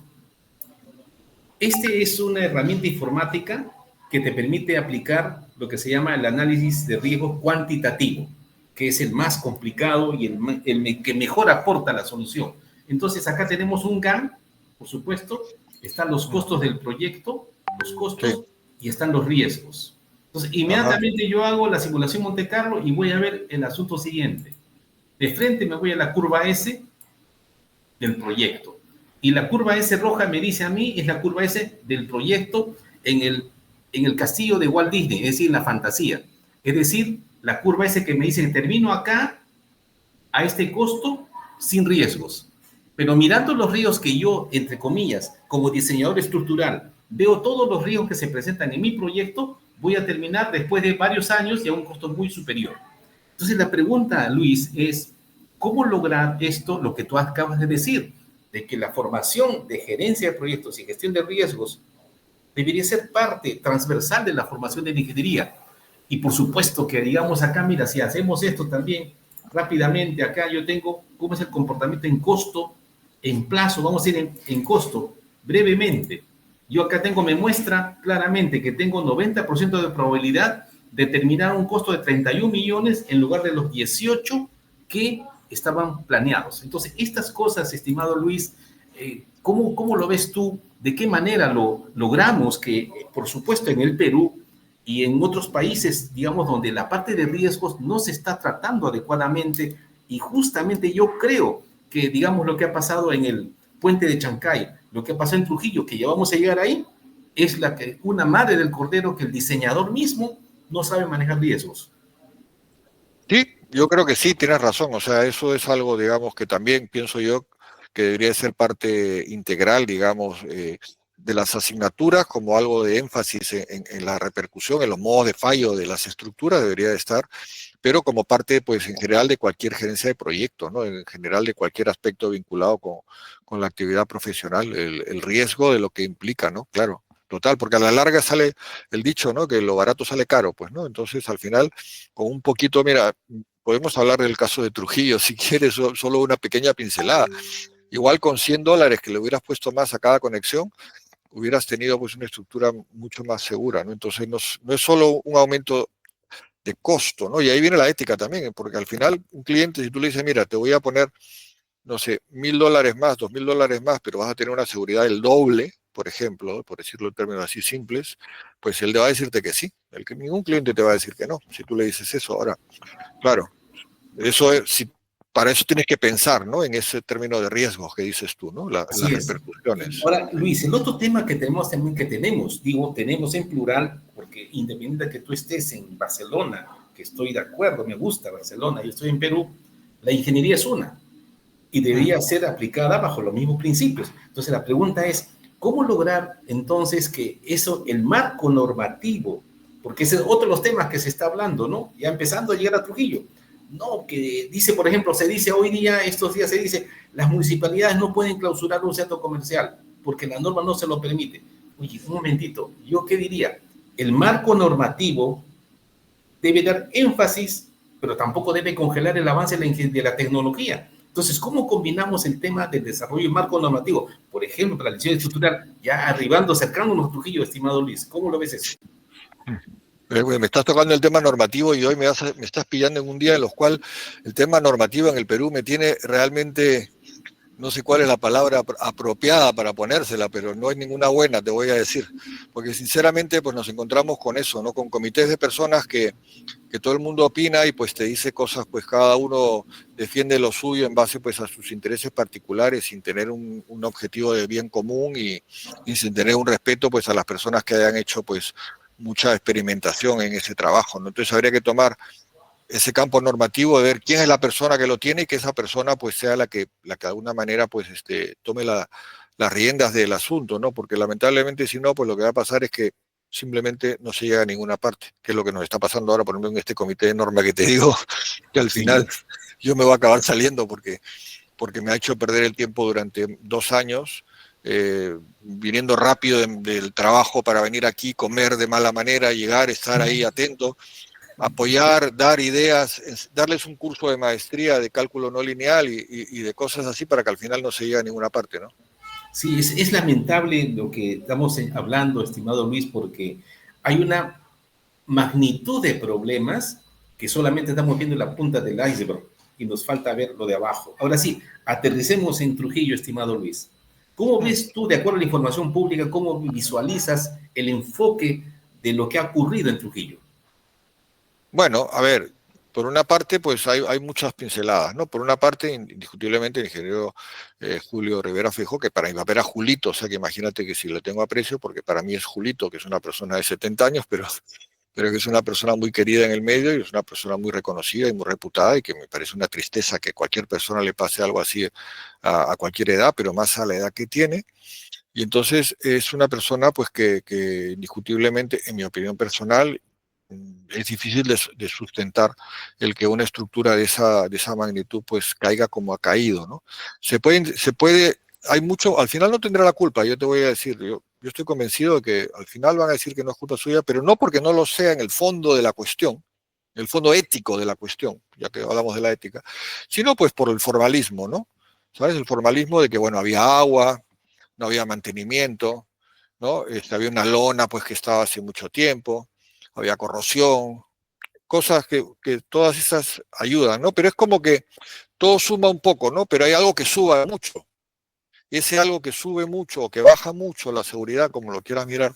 Speaker 1: Este es una herramienta informática que te permite aplicar lo que se llama el análisis de riesgo cuantitativo, que es el más complicado y el que mejor aporta la solución. Entonces, acá tenemos un GAN, por supuesto, están los costos del proyecto, los
Speaker 2: Sí,
Speaker 1: costos y están los riesgos. Entonces,
Speaker 2: ajá,
Speaker 1: inmediatamente yo hago la simulación Monte Carlo y voy a ver el asunto siguiente. De frente me voy a la curva S del proyecto. Y la curva S roja me dice a mí, es la curva S del proyecto en el castillo de Walt Disney, es decir, en la fantasía. Es decir, la curva S que me dice que termino acá a este costo sin riesgos. Pero mirando los riesgos que yo, entre comillas, como diseñador estructural, veo todos los riesgos que se presentan en mi proyecto, voy a terminar después de varios años y a un costo muy superior. Entonces la pregunta, Luis, es ¿cómo lograr esto, lo que tú acabas de decir, de que la formación de gerencia de proyectos y gestión de riesgos debería ser parte transversal de la formación de la ingeniería? Y por supuesto que digamos acá, mira, si hacemos esto también rápidamente, acá yo tengo cómo es el comportamiento en costo, en plazo, vamos a ir en costo brevemente. Yo acá tengo, me muestra claramente que tengo 90% de probabilidad de terminar un costo de 31 millones en lugar de los 18 que estaban planeados. Entonces, estas cosas, estimado Luis, ¿cómo lo ves tú? ¿De qué manera lo logramos que, por supuesto, en el Perú y en otros países, digamos, donde la parte de riesgos no se está tratando adecuadamente? Y justamente yo creo que, digamos, lo que ha pasado en el puente de Chancay, lo que pasó en Trujillo, que ya vamos a llegar ahí, es una madre del cordero que el diseñador mismo no sabe manejar riesgos.
Speaker 2: Sí, yo creo que sí, tienes razón. O sea, eso es algo, digamos, que también pienso yo que debería ser parte integral, digamos, de las asignaturas, como algo de énfasis en la repercusión, en los modos de fallo de las estructuras, debería de estar, pero como parte, pues, en general de cualquier gerencia de proyecto, ¿no? En general de cualquier aspecto vinculado con la actividad profesional, el riesgo de lo que implica, ¿no? Claro. Total, porque a la larga sale el dicho, ¿no? Que lo barato sale caro, pues, ¿no? Entonces, al final, con un poquito, mira, podemos hablar del caso de Trujillo, si quieres, solo una pequeña pincelada. Igual con $100 que le hubieras puesto más a cada conexión, hubieras tenido pues una estructura mucho más segura, ¿no? Entonces no es solo un aumento de costo, ¿no? Y ahí viene la ética también, porque al final un cliente, si tú le dices, mira, te voy a poner, no sé, $1.000 más, $2.000 más, pero vas a tener una seguridad del doble, por ejemplo, por decirlo en términos así simples, pues él le va a decirte que sí. Ningún cliente te va a decir que no, si tú le dices eso. Ahora, claro, eso es, si, para eso tienes que pensar, ¿no? En ese término de riesgos que dices tú, ¿no? Las
Speaker 1: Así es.
Speaker 2: repercusiones.
Speaker 1: Ahora, Luis, el otro tema que tenemos también, digo, tenemos en plural, porque independiente de que tú estés en Barcelona, que estoy de acuerdo, me gusta Barcelona, yo estoy en Perú, la ingeniería es una y debería ser aplicada bajo los mismos principios. Entonces, la pregunta es, ¿cómo lograr entonces que eso, el marco normativo, porque ese es otro de los temas que se está hablando, ¿no? Ya empezando a llegar a Trujillo. No, que dice, por ejemplo, se dice hoy día, estos días se dice, las municipalidades no pueden clausurar un centro comercial porque la norma no se lo permite. Oye, un momentito, ¿yo qué diría? El marco normativo debe dar énfasis, pero tampoco debe congelar el avance de la tecnología. Entonces, ¿cómo combinamos el tema del desarrollo y marco normativo? Por ejemplo, para la lección estructural, ya arribando, acercándonos a Trujillo, estimado Luis, ¿cómo lo ves eso?
Speaker 2: Me estás tocando el tema normativo y hoy me estás pillando en un día en los cual el tema normativo en el Perú me tiene realmente, no sé cuál es la palabra apropiada para ponérsela, pero no hay ninguna buena, te voy a decir. Porque sinceramente pues nos encontramos con eso, ¿no? Con comités de personas que todo el mundo opina y pues te dice cosas, pues cada uno defiende lo suyo en base pues a sus intereses particulares sin tener un objetivo de bien común y sin tener un respeto pues a las personas que hayan hecho pues mucha experimentación en ese trabajo, ¿no? Entonces habría que tomar ese campo normativo de ver quién es la persona que lo tiene y que esa persona pues sea la que de alguna manera pues tome las riendas del asunto, ¿no? Porque lamentablemente si no, pues lo que va a pasar es que simplemente no se llega a ninguna parte, que es lo que nos está pasando ahora, por ejemplo, en este comité de norma que te digo, que al final
Speaker 1: Sí,
Speaker 2: yo me voy a acabar saliendo porque me ha hecho perder el tiempo durante 2 años, viniendo rápido del trabajo para venir aquí, comer de mala manera, llegar, estar ahí atento, apoyar, dar ideas, darles un curso de maestría de cálculo no lineal y de cosas así para que al final no se llegue a ninguna parte, ¿no?
Speaker 1: sí, es lamentable lo que estamos hablando, estimado Luis, porque hay una magnitud de problemas que solamente estamos viendo la punta del iceberg y nos falta ver lo de abajo. Ahora sí, aterricemos en Trujillo, estimado Luis. ¿Cómo ves tú, de acuerdo a la información pública, cómo visualizas el enfoque de lo que ha ocurrido en Trujillo?
Speaker 2: Bueno, a ver, por una parte, pues hay muchas pinceladas, ¿no? Por una parte, indiscutiblemente, el ingeniero Julio Rivera Feijó, que para mi papá era Julito, o sea que imagínate que si le tengo aprecio, porque para mí es Julito, que es una persona de 70 años, pero que es una persona muy querida en el medio y es una persona muy reconocida y muy reputada y que me parece una tristeza que cualquier persona le pase algo así a cualquier edad, pero más a la edad que tiene. Y entonces es una persona pues que indiscutiblemente, en mi opinión personal, es difícil de sustentar el que una estructura de esa magnitud pues caiga como ha caído, ¿no? Se puede, hay mucho, al final no tendrá la culpa, yo te voy a decir, yo estoy convencido de que al final van a decir que no es culpa suya, pero no porque no lo sea en el fondo de la cuestión, el fondo ético de la cuestión, ya que hablamos de la ética, sino pues por el formalismo, ¿no? ¿Sabes? El formalismo de que, bueno, había agua, no había mantenimiento, ¿no? Había una lona pues que estaba hace mucho tiempo, había corrosión, cosas que todas esas ayudan, ¿no? Pero es como que todo suma un poco, ¿no? Pero hay algo que suba mucho. Ese algo que sube mucho o que baja mucho la seguridad, como lo quieras mirar,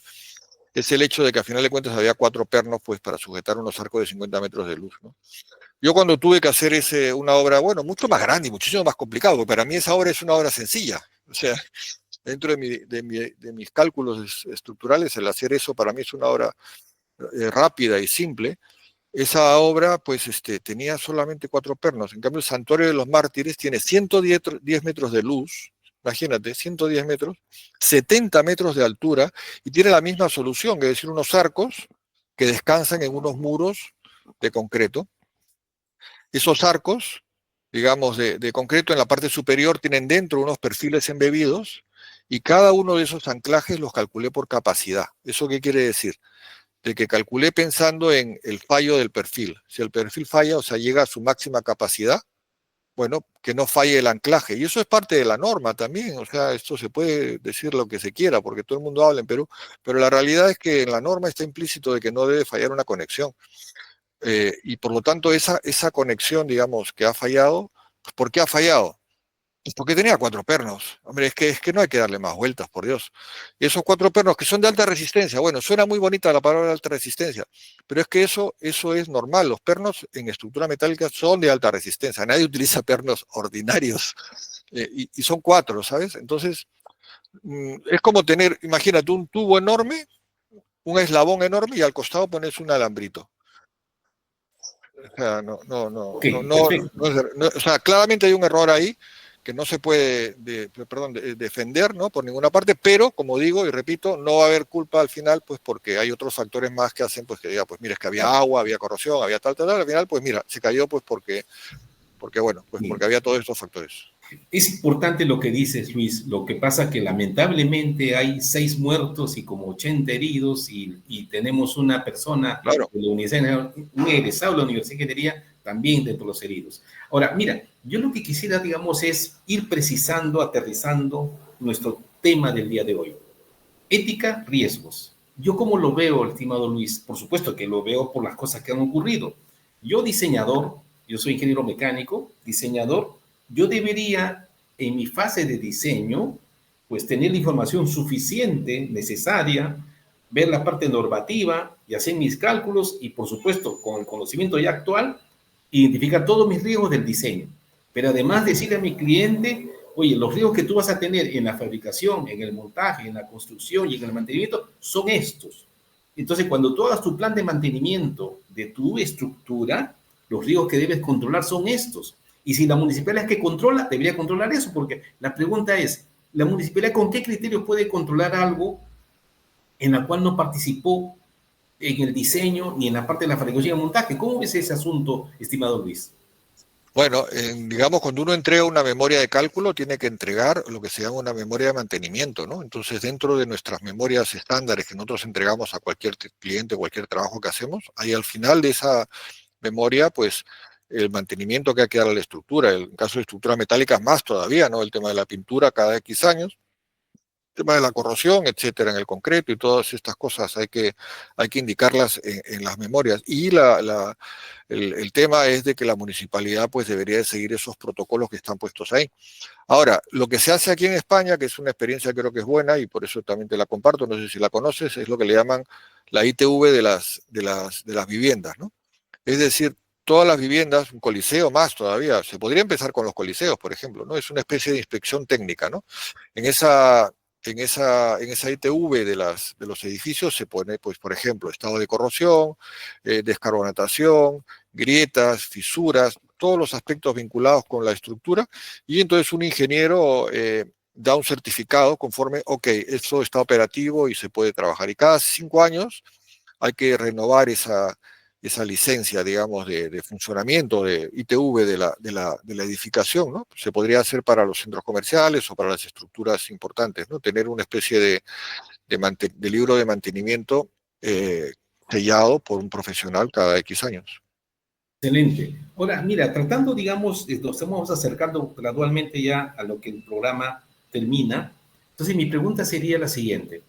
Speaker 2: es el hecho de que a final de cuentas había 4 pernos pues para sujetar unos arcos de 50 metros de luz, ¿no? Yo cuando tuve que hacer una obra, bueno, mucho más grande y muchísimo más complicado, porque para mí esa obra es una obra sencilla. O sea, dentro de mis cálculos estructurales, el hacer eso para mí es una obra rápida y simple. Esa obra, pues, tenía solamente 4 pernos. En cambio, el Santuario de los Mártires tiene 110 metros de luz, imagínate, 110 metros, 70 metros de altura, y tiene la misma solución, es decir, unos arcos que descansan en unos muros de concreto. Esos arcos, digamos, de concreto en la parte superior tienen dentro unos perfiles embebidos, y cada uno de esos anclajes los calculé por capacidad. ¿Eso qué quiere decir? De que calculé pensando en el fallo del perfil. Si el perfil falla, o sea, llega a su máxima capacidad, bueno, que no falle el anclaje. Y eso es parte de la norma también. O sea, esto se puede decir lo que se quiera, porque todo el mundo habla en Perú, pero la realidad es que en la norma está implícito de que no debe fallar una conexión. Y por lo tanto, esa conexión, digamos, que ha fallado, pues, ¿por qué ha fallado? Pues porque tenía 4 pernos. Hombre, es que no hay que darle más vueltas, por Dios. Y esos 4 pernos que son de alta resistencia, bueno, suena muy bonita la palabra de alta resistencia, pero es que eso es normal. Los pernos en estructura metálica son de alta resistencia. Nadie utiliza pernos ordinarios. Y son 4, ¿sabes? Entonces, es como tener, imagínate, un tubo enorme, un eslabón enorme y al costado pones un alambrito. O sea,
Speaker 1: Ok,
Speaker 2: o sea, claramente hay un error ahí que no se puede defender, ¿no? Por ninguna parte, pero como digo y repito, no va a haber culpa al final, pues porque hay otros factores más que hacen, pues que diga, pues mira, es que había
Speaker 1: claro.
Speaker 2: agua, había corrosión, había tal, al final, pues mira, se cayó pues porque bueno, pues porque
Speaker 1: Bien.
Speaker 2: había todos estos factores.
Speaker 1: Es importante lo que dices, Luis. Lo que pasa que lamentablemente hay 6 muertos y como 80 heridos y tenemos una persona
Speaker 2: Claro.
Speaker 1: de la universidad, un egresado de la Universidad de Ingeniería también dentro de los heridos. Ahora, mira, yo lo que quisiera, digamos, es ir precisando, aterrizando nuestro tema del día de hoy. Ética, riesgos. Yo como lo veo, estimado Luis, por supuesto que lo veo por las cosas que han ocurrido. Yo diseñador, yo soy ingeniero mecánico, diseñador, yo debería en mi fase de diseño, pues tener la información suficiente, necesaria, ver la parte normativa y hacer mis cálculos y por supuesto con el conocimiento ya actual, identificar todos mis riesgos del diseño. Pero además decirle a mi cliente, oye, los riesgos que tú vas a tener en la fabricación, en el montaje, en la construcción y en el mantenimiento son estos. Entonces, cuando tú hagas tu plan de mantenimiento de tu estructura, los riesgos que debes controlar son estos. Y si la municipalidad es que controla, debería controlar eso, porque la pregunta es, ¿la municipalidad con qué criterios puede controlar algo en la cual no participó en el diseño ni en la parte de la fabricación y el montaje? ¿Cómo ves ese asunto, estimado Luis?
Speaker 2: Bueno, digamos, cuando uno entrega una memoria de cálculo, tiene que entregar lo que se llama una memoria de mantenimiento, ¿no? Entonces, dentro de nuestras memorias estándares que nosotros entregamos a cualquier cliente, cualquier trabajo que hacemos, hay al final de esa memoria, pues, el mantenimiento que hay que dar a la estructura. En caso de estructuras metálicas, más todavía, ¿no? El tema de la pintura cada X años, tema de la corrosión, etcétera, en el concreto y todas estas cosas hay que indicarlas en las memorias. Y el tema es de que la municipalidad pues debería de seguir esos protocolos que están puestos ahí. Ahora, lo que se hace aquí en España, que es una experiencia que creo que es buena y por eso también te la comparto, no sé si la conoces, es lo que le llaman la ITV de las viviendas, ¿no? Es decir, todas las viviendas, un coliseo más todavía, se podría empezar con los coliseos, por ejemplo, ¿no? Es una especie de inspección técnica, ¿no? En esa ITV de los edificios se pone, pues, por ejemplo, estado de corrosión, descarbonatación, grietas, fisuras, todos los aspectos vinculados con la estructura, y entonces un ingeniero da un certificado conforme, ok, esto está operativo y se puede trabajar. Y cada 5 años hay que renovar esa licencia, digamos, de funcionamiento de ITV de la edificación, ¿no? Se podría hacer para los centros comerciales o para las estructuras importantes, ¿no? Tener una especie de libro de mantenimiento sellado por un profesional cada X años.
Speaker 1: Excelente. Ahora, mira, tratando, digamos, nos estamos acercando gradualmente ya a lo que el programa termina. Entonces, mi pregunta sería la siguiente.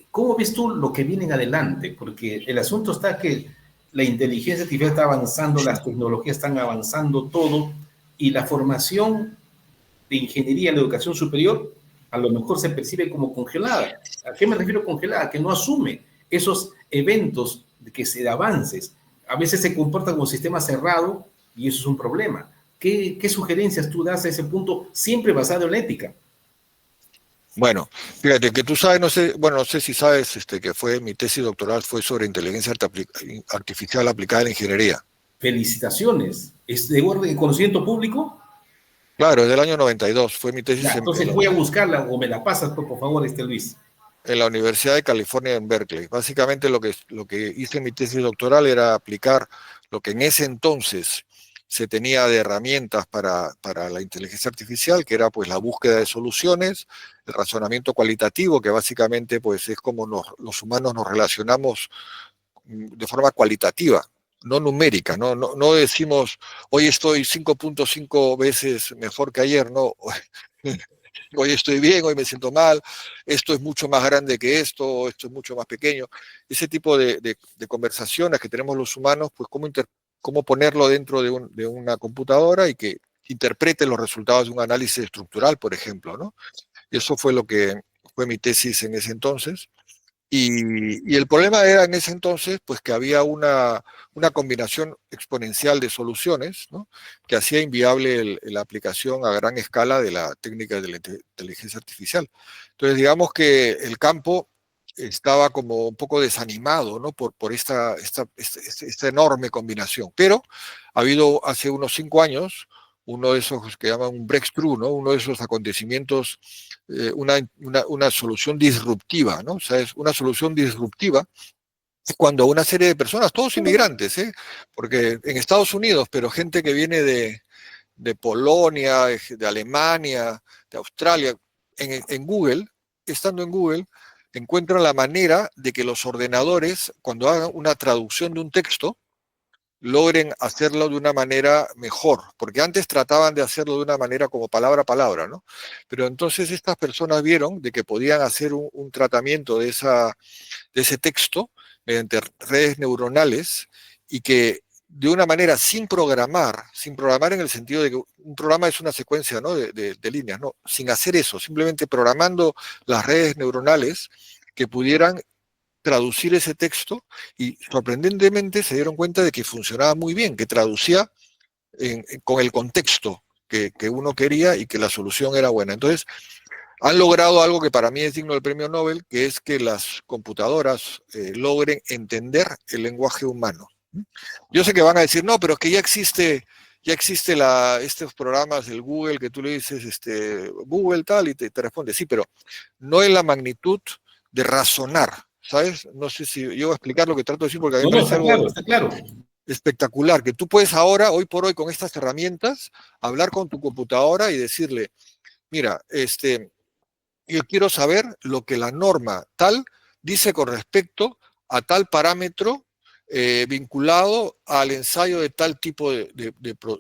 Speaker 1: ¿Cómo ves tú lo que viene en adelante? Porque el asunto está que la inteligencia artificial está avanzando, las tecnologías están avanzando, todo, y la formación de ingeniería en la educación superior a lo mejor se percibe como congelada. ¿A qué me refiero congelada? Que no asume esos eventos de avances. A veces se comporta como un sistema cerrado y eso es un problema. ¿Qué sugerencias tú das a ese punto, siempre basado en la ética?
Speaker 2: Bueno, fíjate que tú sabes, no sé, bueno, no sé si sabes que fue mi tesis doctoral fue sobre inteligencia artificial aplicada a la ingeniería.
Speaker 1: Felicitaciones. ¿Es de orden de conocimiento público?
Speaker 2: Claro, es del año 92, fue mi
Speaker 1: Ya,
Speaker 2: tesis
Speaker 1: entonces voy a buscarla o me la pasas, por favor, Luis.
Speaker 2: en la Universidad de California en Berkeley. Básicamente lo que hice en mi tesis doctoral era aplicar lo que en ese entonces se tenía de herramientas para la inteligencia artificial, que era pues la búsqueda de soluciones, el razonamiento cualitativo, que básicamente pues es como los humanos nos relacionamos de forma cualitativa, no numérica, no decimos hoy estoy 5.5 veces mejor que ayer, no. Hoy estoy bien, hoy me siento mal, esto es mucho más grande que esto es mucho más pequeño. Ese tipo de conversaciones que tenemos los humanos, pues cómo ponerlo dentro de una computadora y que interprete los resultados de un análisis estructural, por ejemplo, ¿no? Y eso fue lo que fue mi tesis en ese entonces. Y el problema era en ese entonces, pues que había una combinación exponencial de soluciones, ¿no? Que hacía inviable la aplicación a gran escala de la técnica de la inteligencia artificial. Entonces, digamos que el campo estaba como un poco desanimado, ¿no? Por esta enorme combinación. Pero ha habido hace unos 5 años uno de esos que llaman un breakthrough, ¿no? Uno de esos acontecimientos, una solución disruptiva, ¿no? O sea, es una solución disruptiva cuando una serie de personas, todos inmigrantes, ¿eh? Porque en Estados Unidos, pero gente que viene de Polonia, de Alemania, de Australia, en Google, estando en Google, encuentran la manera de que los ordenadores, cuando hagan una traducción de un texto, logren hacerlo de una manera mejor, porque antes trataban de hacerlo de una manera como palabra a palabra, ¿no? Pero entonces estas personas vieron de que podían hacer un tratamiento de ese texto mediante redes neuronales y que de una manera sin programar en el sentido de que un programa es una secuencia, ¿no? de líneas, no, sin hacer eso, simplemente programando las redes neuronales que pudieran traducir ese texto y sorprendentemente se dieron cuenta de que funcionaba muy bien, que traducía con el contexto que uno quería y que la solución era buena. Entonces, han logrado algo que para mí es digno del premio Nobel, que es que las computadoras logren entender el lenguaje humano. Yo sé que van a decir, no, pero es que ya existe estos programas del Google que tú le dices, Google tal, y te responde, sí, pero no en la magnitud de razonar, ¿sabes? No sé si yo voy a explicar lo que trato de decir porque a mí
Speaker 1: No,
Speaker 2: me
Speaker 1: no,
Speaker 2: parece
Speaker 1: está
Speaker 2: algo
Speaker 1: claro, está claro.
Speaker 2: espectacular, que tú puedes ahora, hoy por hoy, con estas herramientas, hablar con tu computadora y decirle, mira, yo quiero saber lo que la norma tal dice con respecto a tal parámetro vinculado al ensayo de tal tipo de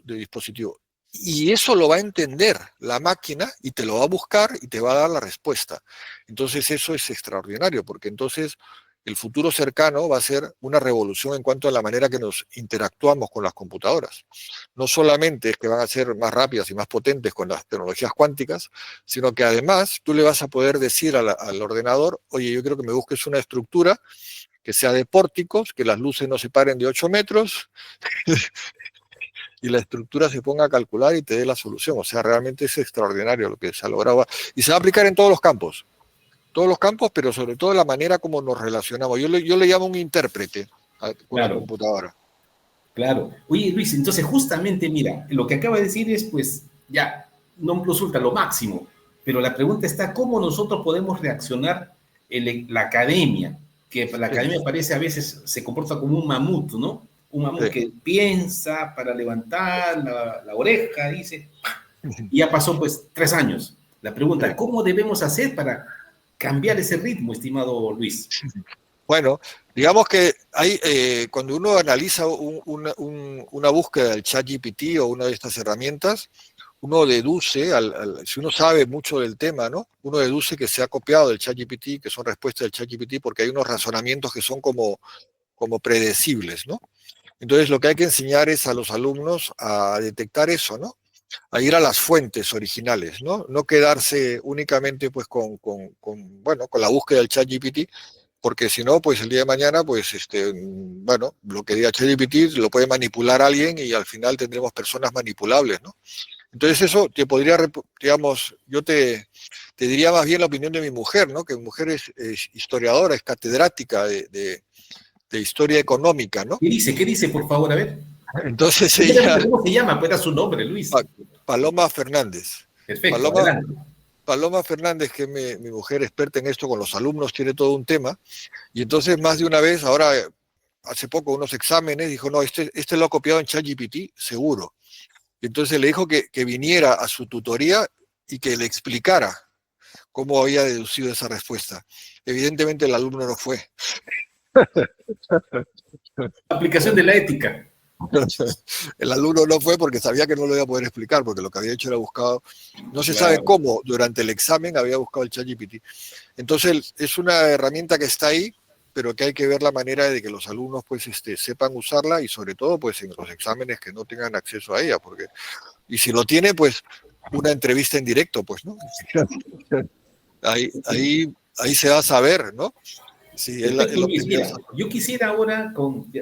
Speaker 2: dispositivo. Y eso lo va a entender la máquina y te lo va a buscar y te va a dar la respuesta. Entonces eso es extraordinario, porque entonces el futuro cercano va a ser una revolución en cuanto a la manera que nos interactuamos con las computadoras. No solamente es que van a ser más rápidas y más potentes con las tecnologías cuánticas, sino que además tú le vas a poder decir al ordenador, oye, yo quiero que me busques una estructura que sea de pórticos, que las luces no se paren de 8 metros y la estructura se ponga a calcular y te dé la solución. O sea, realmente es extraordinario lo que se ha logrado. Y se va a aplicar en todos los campos, pero sobre todo la manera como nos relacionamos. Yo le llamo un intérprete con la
Speaker 1: Claro,
Speaker 2: computadora.
Speaker 1: claro. Oye, Luis, entonces justamente, mira, lo que acaba de decir es, pues, ya, no plus ultra, lo máximo. Pero la pregunta está, ¿cómo nosotros podemos reaccionar la academia? Que la
Speaker 2: Sí,
Speaker 1: academia parece a veces se comporta como un mamut, ¿no? Un mamut
Speaker 2: sí.
Speaker 1: que piensa para levantar la oreja, dice, y ya pasó pues 3 años. La pregunta,
Speaker 2: Sí.
Speaker 1: ¿cómo debemos hacer para cambiar ese ritmo, estimado Luis?
Speaker 2: Bueno, digamos que cuando uno analiza una búsqueda del ChatGPT o una de estas herramientas, uno deduce, si uno sabe mucho del tema, ¿no? Uno deduce que se ha copiado del ChatGPT, que son respuestas del ChatGPT, porque hay unos razonamientos que son como predecibles, ¿no? Entonces lo que hay que enseñar es a los alumnos a detectar eso, ¿no? A ir a las fuentes originales, ¿no? No quedarse únicamente pues bueno, con la búsqueda del ChatGPT, porque si no, pues el día de mañana, pues bueno, lo que diga ChatGPT lo puede manipular alguien y al final tendremos personas manipulables, ¿no? Entonces eso te podría, digamos, te diría más bien la opinión de mi mujer, ¿no? Que mi mujer es historiadora, es catedrática de historia económica, ¿no?
Speaker 1: ¿Qué dice? ¿Qué dice, por favor? A ver.
Speaker 2: Entonces
Speaker 1: Primeramente,
Speaker 2: ella,
Speaker 1: ¿cómo se llama? Pues era su nombre,
Speaker 2: Pa-
Speaker 1: Luis.
Speaker 2: Paloma Fernández.
Speaker 1: Perfecto,
Speaker 2: Paloma,
Speaker 1: adelante.
Speaker 2: Paloma Fernández, que es mi mujer experta en esto con los alumnos, tiene todo un tema. Y entonces más de una vez, ahora hace poco unos exámenes, dijo, no, este lo ha copiado en ChatGPT, seguro. Y entonces le dijo que viniera a su tutoría y que le explicara cómo había deducido esa respuesta. Evidentemente el alumno no fue.
Speaker 1: Aplicación de la ética.
Speaker 2: El alumno no fue porque sabía que no lo iba a poder explicar, porque lo que había hecho era buscado, no se sabe
Speaker 1: Claro.
Speaker 2: cómo, durante el examen había buscado el ChatGPT. Entonces es una herramienta que está ahí, pero que hay que ver la manera de que los alumnos pues sepan usarla y sobre todo pues en los exámenes que no tengan acceso a ella, porque y si lo tiene pues una entrevista en directo, pues, ¿no? Ahí se va a saber, ¿no? Sí, es
Speaker 1: Perfecto,
Speaker 2: lo
Speaker 1: Luis.
Speaker 2: primero.
Speaker 1: Mira, yo quisiera ahora,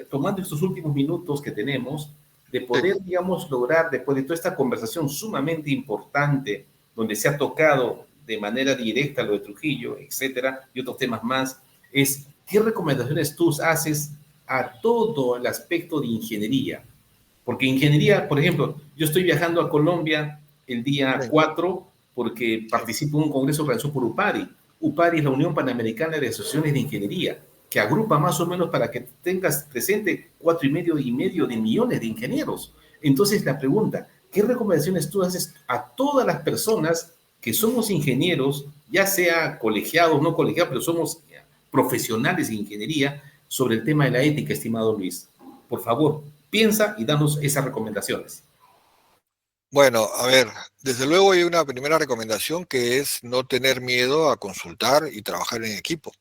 Speaker 1: tomando estos últimos minutos que tenemos, de
Speaker 2: Sí,
Speaker 1: poder, digamos, lograr, después de toda esta conversación sumamente importante, donde se ha tocado de manera directa lo de Trujillo, etcétera, y otros temas más, es qué recomendaciones tú haces a todo el aspecto de ingeniería. Porque ingeniería, por ejemplo, yo estoy viajando a Colombia el día
Speaker 2: sí,
Speaker 1: 4 porque
Speaker 2: sí.
Speaker 1: participo en un congreso organizado por UPARI. UPARI es la Unión Panamericana de Asociaciones de Ingeniería, que agrupa más o menos para que tengas presente 4,5 de millones de ingenieros. Entonces la pregunta, ¿qué recomendaciones tú haces a todas las personas que somos ingenieros, ya sea colegiados, no colegiados, pero somos profesionales de ingeniería, sobre el tema de la ética, estimado Luis? Por favor, piensa y danos esas recomendaciones.
Speaker 2: Bueno, a ver, desde luego hay una primera recomendación que es no tener miedo a consultar y trabajar en equipo.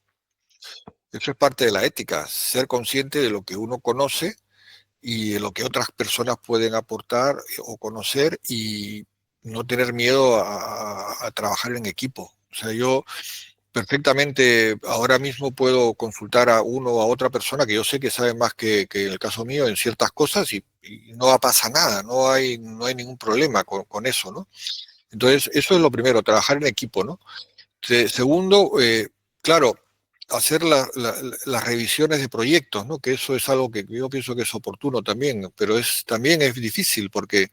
Speaker 2: Eso es parte de la ética, ser consciente de lo que uno conoce y de lo que otras personas pueden aportar o conocer y no tener miedo a trabajar en equipo. O sea, yo perfectamente ahora mismo puedo consultar a uno o a otra persona que yo sé que sabe más que en el caso mío en ciertas cosas y no pasa nada, no hay ningún problema con eso, ¿no? Entonces, eso es lo primero, trabajar en equipo, ¿no? Segundo, claro, hacer las revisiones de proyectos, ¿no? Que eso es algo que yo pienso que es oportuno también, pero también es difícil porque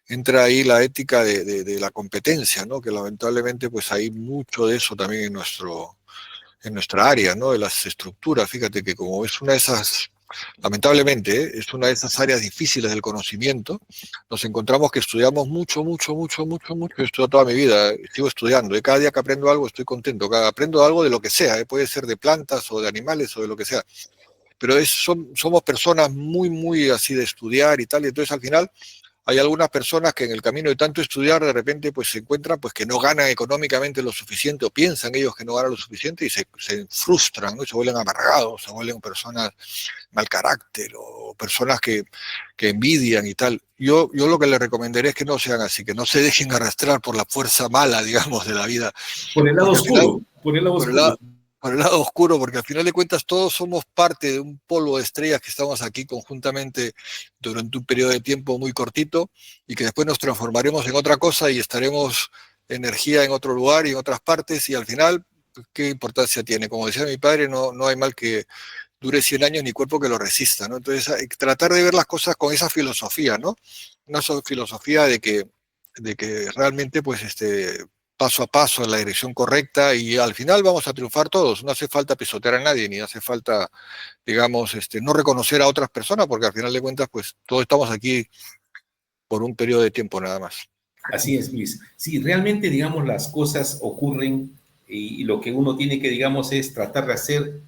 Speaker 2: entra ahí la ética de la competencia, ¿no? Que lamentablemente pues hay mucho de eso también en nuestra área, ¿no? De las estructuras. Fíjate que como es una de esas, lamentablemente, es una de esas áreas difíciles del conocimiento, nos encontramos que estudiamos mucho, mucho, mucho, mucho, mucho. Yo estudio toda mi vida, sigo estudiando, y cada día que aprendo algo estoy contento, aprendo algo de lo que sea, puede ser de plantas o de animales o de lo que sea, pero somos personas muy, muy así de estudiar y tal, y entonces al final hay algunas personas que en el camino de tanto estudiar de repente pues se encuentran pues que no ganan económicamente lo suficiente o piensan ellos que no ganan lo suficiente y se frustran, ¿no? Y se vuelven amargados, se vuelven personas mal carácter o personas que envidian y tal. Yo lo que les recomendaría es que no sean así, que no se dejen arrastrar por la fuerza mala, digamos, de la vida,
Speaker 1: Por el lado
Speaker 2: porque al final
Speaker 1: oscuro, por el lado
Speaker 2: por el
Speaker 1: oscuro.
Speaker 2: lado, por el lado oscuro, porque al final de cuentas todos somos parte de un polvo de estrellas que estamos aquí conjuntamente durante un periodo de tiempo muy cortito y que después nos transformaremos en otra cosa y estaremos energía en otro lugar y en otras partes y al final, pues, ¿qué importancia tiene? Como decía mi padre, no hay mal que dure 100 años ni cuerpo que lo resista, ¿no? Entonces, hay que tratar de ver las cosas con esa filosofía, ¿no? Una filosofía de que realmente, pues, paso a paso en la dirección correcta y al final vamos a triunfar todos. No hace falta pisotear a nadie, ni hace falta, digamos, no reconocer a otras personas, porque al final de cuentas, pues todos estamos aquí por un periodo de tiempo nada más.
Speaker 1: Así es, Luis. Sí, realmente, digamos, las cosas ocurren y lo que uno tiene que, digamos, es tratar de hacer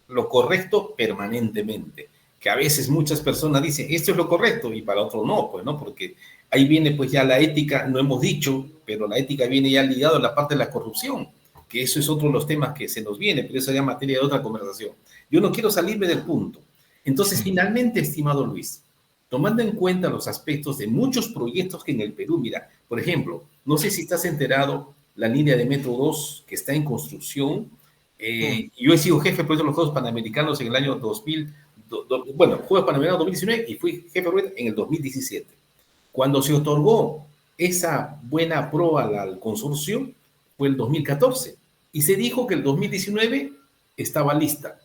Speaker 1: lo correcto permanentemente. Que a veces muchas personas dicen, esto es lo correcto y para otro no, pues no, porque Ahí viene pues ya la ética, no hemos dicho, pero la ética viene ya ligada a la parte de la corrupción, que eso es otro de los temas que se nos viene, pero eso ya materia de otra conversación. Yo no quiero salirme del punto. Entonces, finalmente, estimado Luis, tomando en cuenta los aspectos de muchos proyectos que en el Perú, mira, por ejemplo, no sé si estás enterado, la línea de Metro 2 que está en construcción. Yo he sido jefe de los Juegos Panamericanos en el año 2000, bueno, Juegos Panamericanos 2019 y fui jefe en el 2017. Cuando se otorgó esa buena prueba al consorcio fue el 2014 y se dijo que el 2019 estaba lista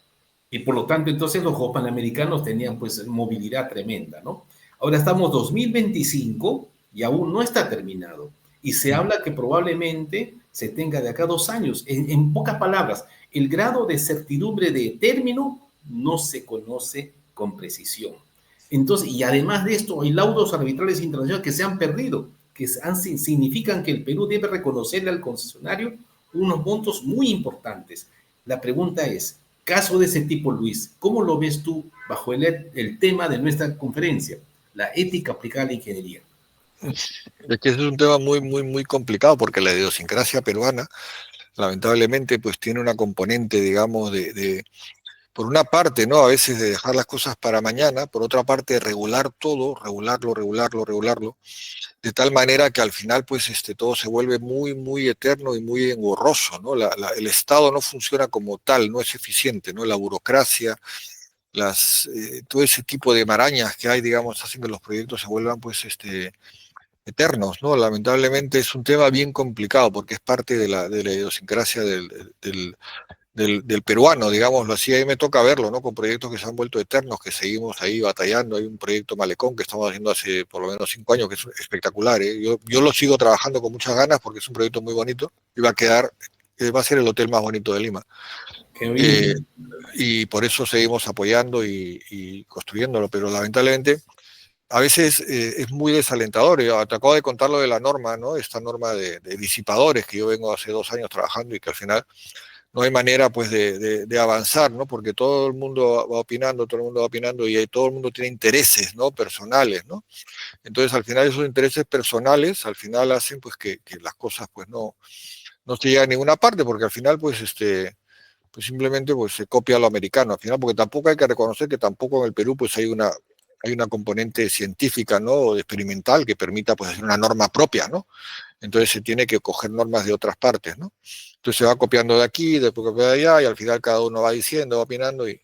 Speaker 1: y por lo tanto entonces los Juegos Panamericanos tenían pues movilidad tremenda, ¿no? Ahora estamos 2025 y aún no está terminado y se habla que probablemente se tenga de acá 2 años. En pocas palabras, el grado de certidumbre de término no se conoce con precisión. Entonces, y además de esto, hay laudos arbitrales internacionales que se han perdido, que significan que el Perú debe reconocerle al concesionario unos montos muy importantes. La pregunta es, caso de ese tipo, Luis, ¿cómo lo ves tú bajo el tema de nuestra conferencia, la ética aplicada a la ingeniería?
Speaker 2: Es que ese es un tema muy, muy, muy complicado porque la idiosincrasia peruana, lamentablemente, pues tiene una componente, digamos, por una parte, ¿no? A veces de dejar las cosas para mañana, por otra parte, de regular todo, regularlo, de tal manera que al final, pues, todo se vuelve muy, muy eterno y muy engorroso, ¿no? El Estado no funciona como tal, no es eficiente, ¿no? La burocracia, todo ese tipo de marañas que hay, digamos, hacen que los proyectos se vuelvan, pues, eternos, ¿no? Lamentablemente es un tema bien complicado porque es parte de la idiosincrasia del peruano, digámoslo así. Ahí me toca verlo, ¿no? Con proyectos que se han vuelto eternos, que seguimos ahí batallando. Hay un proyecto Malecón que estamos haciendo hace por lo menos 5 años, que es espectacular, ¿eh? Yo lo sigo trabajando con muchas ganas porque es un proyecto muy bonito y va a ser el hotel más bonito de Lima. Y por eso seguimos apoyando y construyéndolo, pero lamentablemente a veces es muy desalentador. Te acabo de contar lo de la norma, ¿no? Esta norma de disipadores que yo vengo hace 2 años trabajando y que al final no hay manera pues de avanzar, ¿no? Porque todo el mundo va opinando, y todo el mundo tiene intereses, ¿no? Personales, ¿no? Entonces al final esos intereses personales al final hacen pues que las cosas pues no se llegan a ninguna parte porque al final pues simplemente pues se copia a lo americano al final, porque tampoco hay que reconocer que tampoco en el Perú pues hay una componente científica, ¿no? O experimental que permita pues hacer una norma propia, ¿no? Entonces se tiene que coger normas de otras partes, ¿no? Entonces se va copiando de aquí, después de allá, y al final cada uno va diciendo, va opinando, y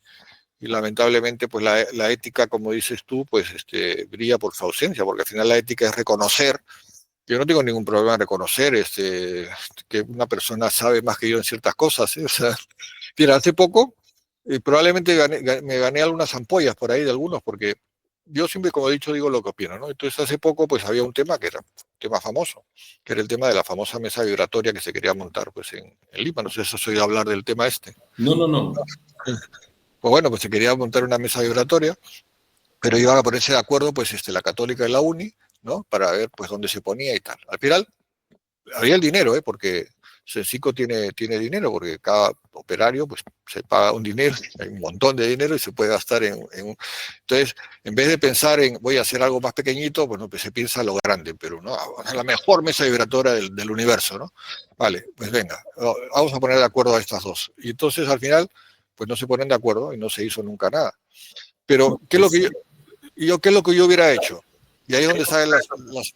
Speaker 2: lamentablemente pues la ética, como dices tú, pues brilla por su ausencia, porque al final la ética es reconocer. Yo no tengo ningún problema en reconocer que una persona sabe más que yo en ciertas cosas, ¿eh? O sea, mira, hace poco probablemente me gané algunas ampollas por ahí de algunos, porque yo siempre, como he dicho, digo lo que opino, ¿no? Entonces hace poco pues había un tema que era un tema famoso, que era el tema de la famosa mesa vibratoria que se quería montar pues en Lima. No sé si has oído hablar del tema este.
Speaker 1: No.
Speaker 2: Pues bueno, pues se quería montar una mesa vibratoria, pero iban a ponerse de acuerdo pues la Católica y la UNI, ¿no? Para ver pues dónde se ponía y tal. Al final había el dinero, porque Sensico tiene dinero, porque cada operario pues se paga un dinero, hay un montón de dinero y se puede gastar Entonces, en vez de pensar en voy a hacer algo más pequeñito, bueno, pues se piensa lo grande, pero no, la mejor mesa vibratoria del universo, ¿no? Vale, pues venga, vamos a poner de acuerdo a estas dos. Y entonces al final, pues no se ponen de acuerdo y no se hizo nunca nada. Pero, ¿qué es lo que qué es lo que yo hubiera hecho? Y ahí es donde salen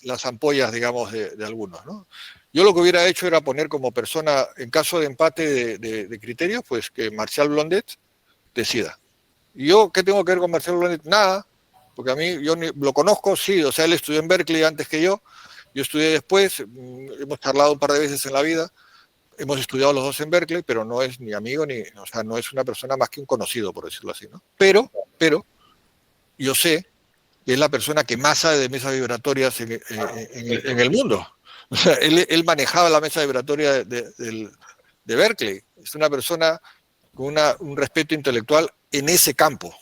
Speaker 2: las ampollas, digamos, de algunos, ¿no? Yo lo que hubiera hecho era poner como persona, en caso de empate de criterios, pues que Marcial Blondet decida. ¿Y yo qué tengo que ver con Marcial Blondet? Nada, porque a mí, yo lo conozco, sí, o sea, él estudió en Berkeley antes que yo estudié después, hemos charlado un par de veces en la vida, hemos estudiado los dos en Berkeley, pero no es ni amigo, o sea, no es una persona más que un conocido, por decirlo así, ¿no? Pero yo sé que es la persona que más sabe de mesas vibratorias en el mundo. O sea, él manejaba la mesa vibratoria de Berkeley. Es una persona con un respeto intelectual en ese campo.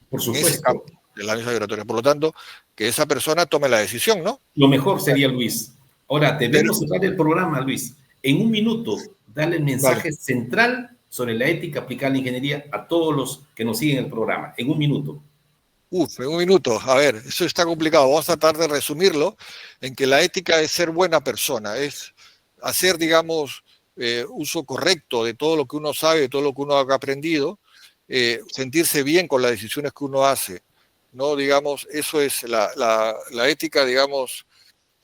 Speaker 1: Por
Speaker 2: En ese
Speaker 1: supuesto.
Speaker 2: campo de la mesa vibratoria. Por lo tanto, que esa persona tome la decisión, ¿no?
Speaker 1: Lo mejor sería, Luis. Ahora, debemos cerrar el programa, Luis. En un minuto, darle el mensaje central sobre la ética aplicada a la ingeniería a todos los que nos siguen el programa. En un minuto.
Speaker 2: En un minuto. A ver, eso está complicado. Vamos a tratar de resumirlo en que la ética es ser buena persona, es hacer, digamos, uso correcto de todo lo que uno sabe, de todo lo que uno ha aprendido, sentirse bien con las decisiones que uno hace. No, digamos, eso es la ética, digamos.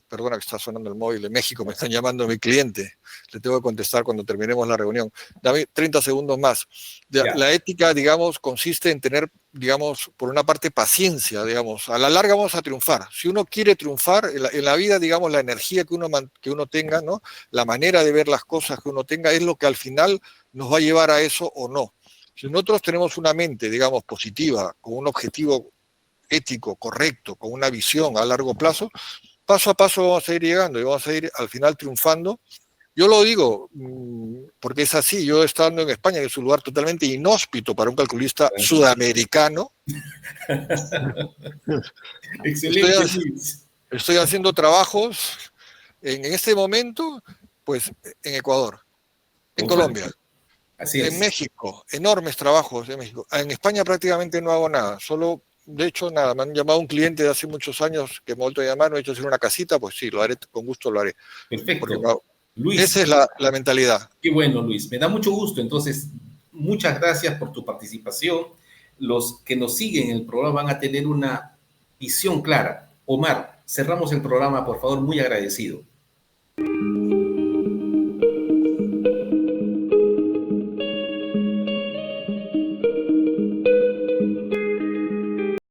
Speaker 2: Perdona que está sonando el móvil de México, me están llamando mi cliente. Le tengo que contestar cuando terminemos la reunión. Dame 30 segundos más. La ética, digamos, consiste en tener, digamos, por una parte paciencia, digamos. A la larga vamos a triunfar. Si uno quiere triunfar en la vida, digamos, la energía que uno tenga, ¿no? La manera de ver las cosas que uno tenga es lo que al final nos va a llevar a eso o no. Si nosotros tenemos una mente, digamos, positiva, con un objetivo ético, correcto, con una visión a largo plazo, paso a paso vamos a ir llegando y vamos a ir al final triunfando. Yo lo digo porque es así. Yo estando en España, que es un lugar totalmente inhóspito para un calculista sudamericano,
Speaker 1: Excelente,
Speaker 2: estoy haciendo trabajos en este momento, pues en Ecuador, en Colombia, en México, enormes trabajos en México. En España prácticamente no hago nada, solo... De hecho, nada, me han llamado un cliente de hace muchos años que me ha vuelto a llamar, me ha hecho hacer una casita, pues sí, lo haré, con gusto lo haré.
Speaker 1: Perfecto.
Speaker 2: Porque,
Speaker 1: Luis.
Speaker 2: Esa es la mentalidad.
Speaker 1: Qué bueno, Luis. Me da mucho gusto. Entonces, muchas gracias por tu participación. Los que nos siguen en el programa van a tener una visión clara. Omar, cerramos el programa, por favor, muy agradecido.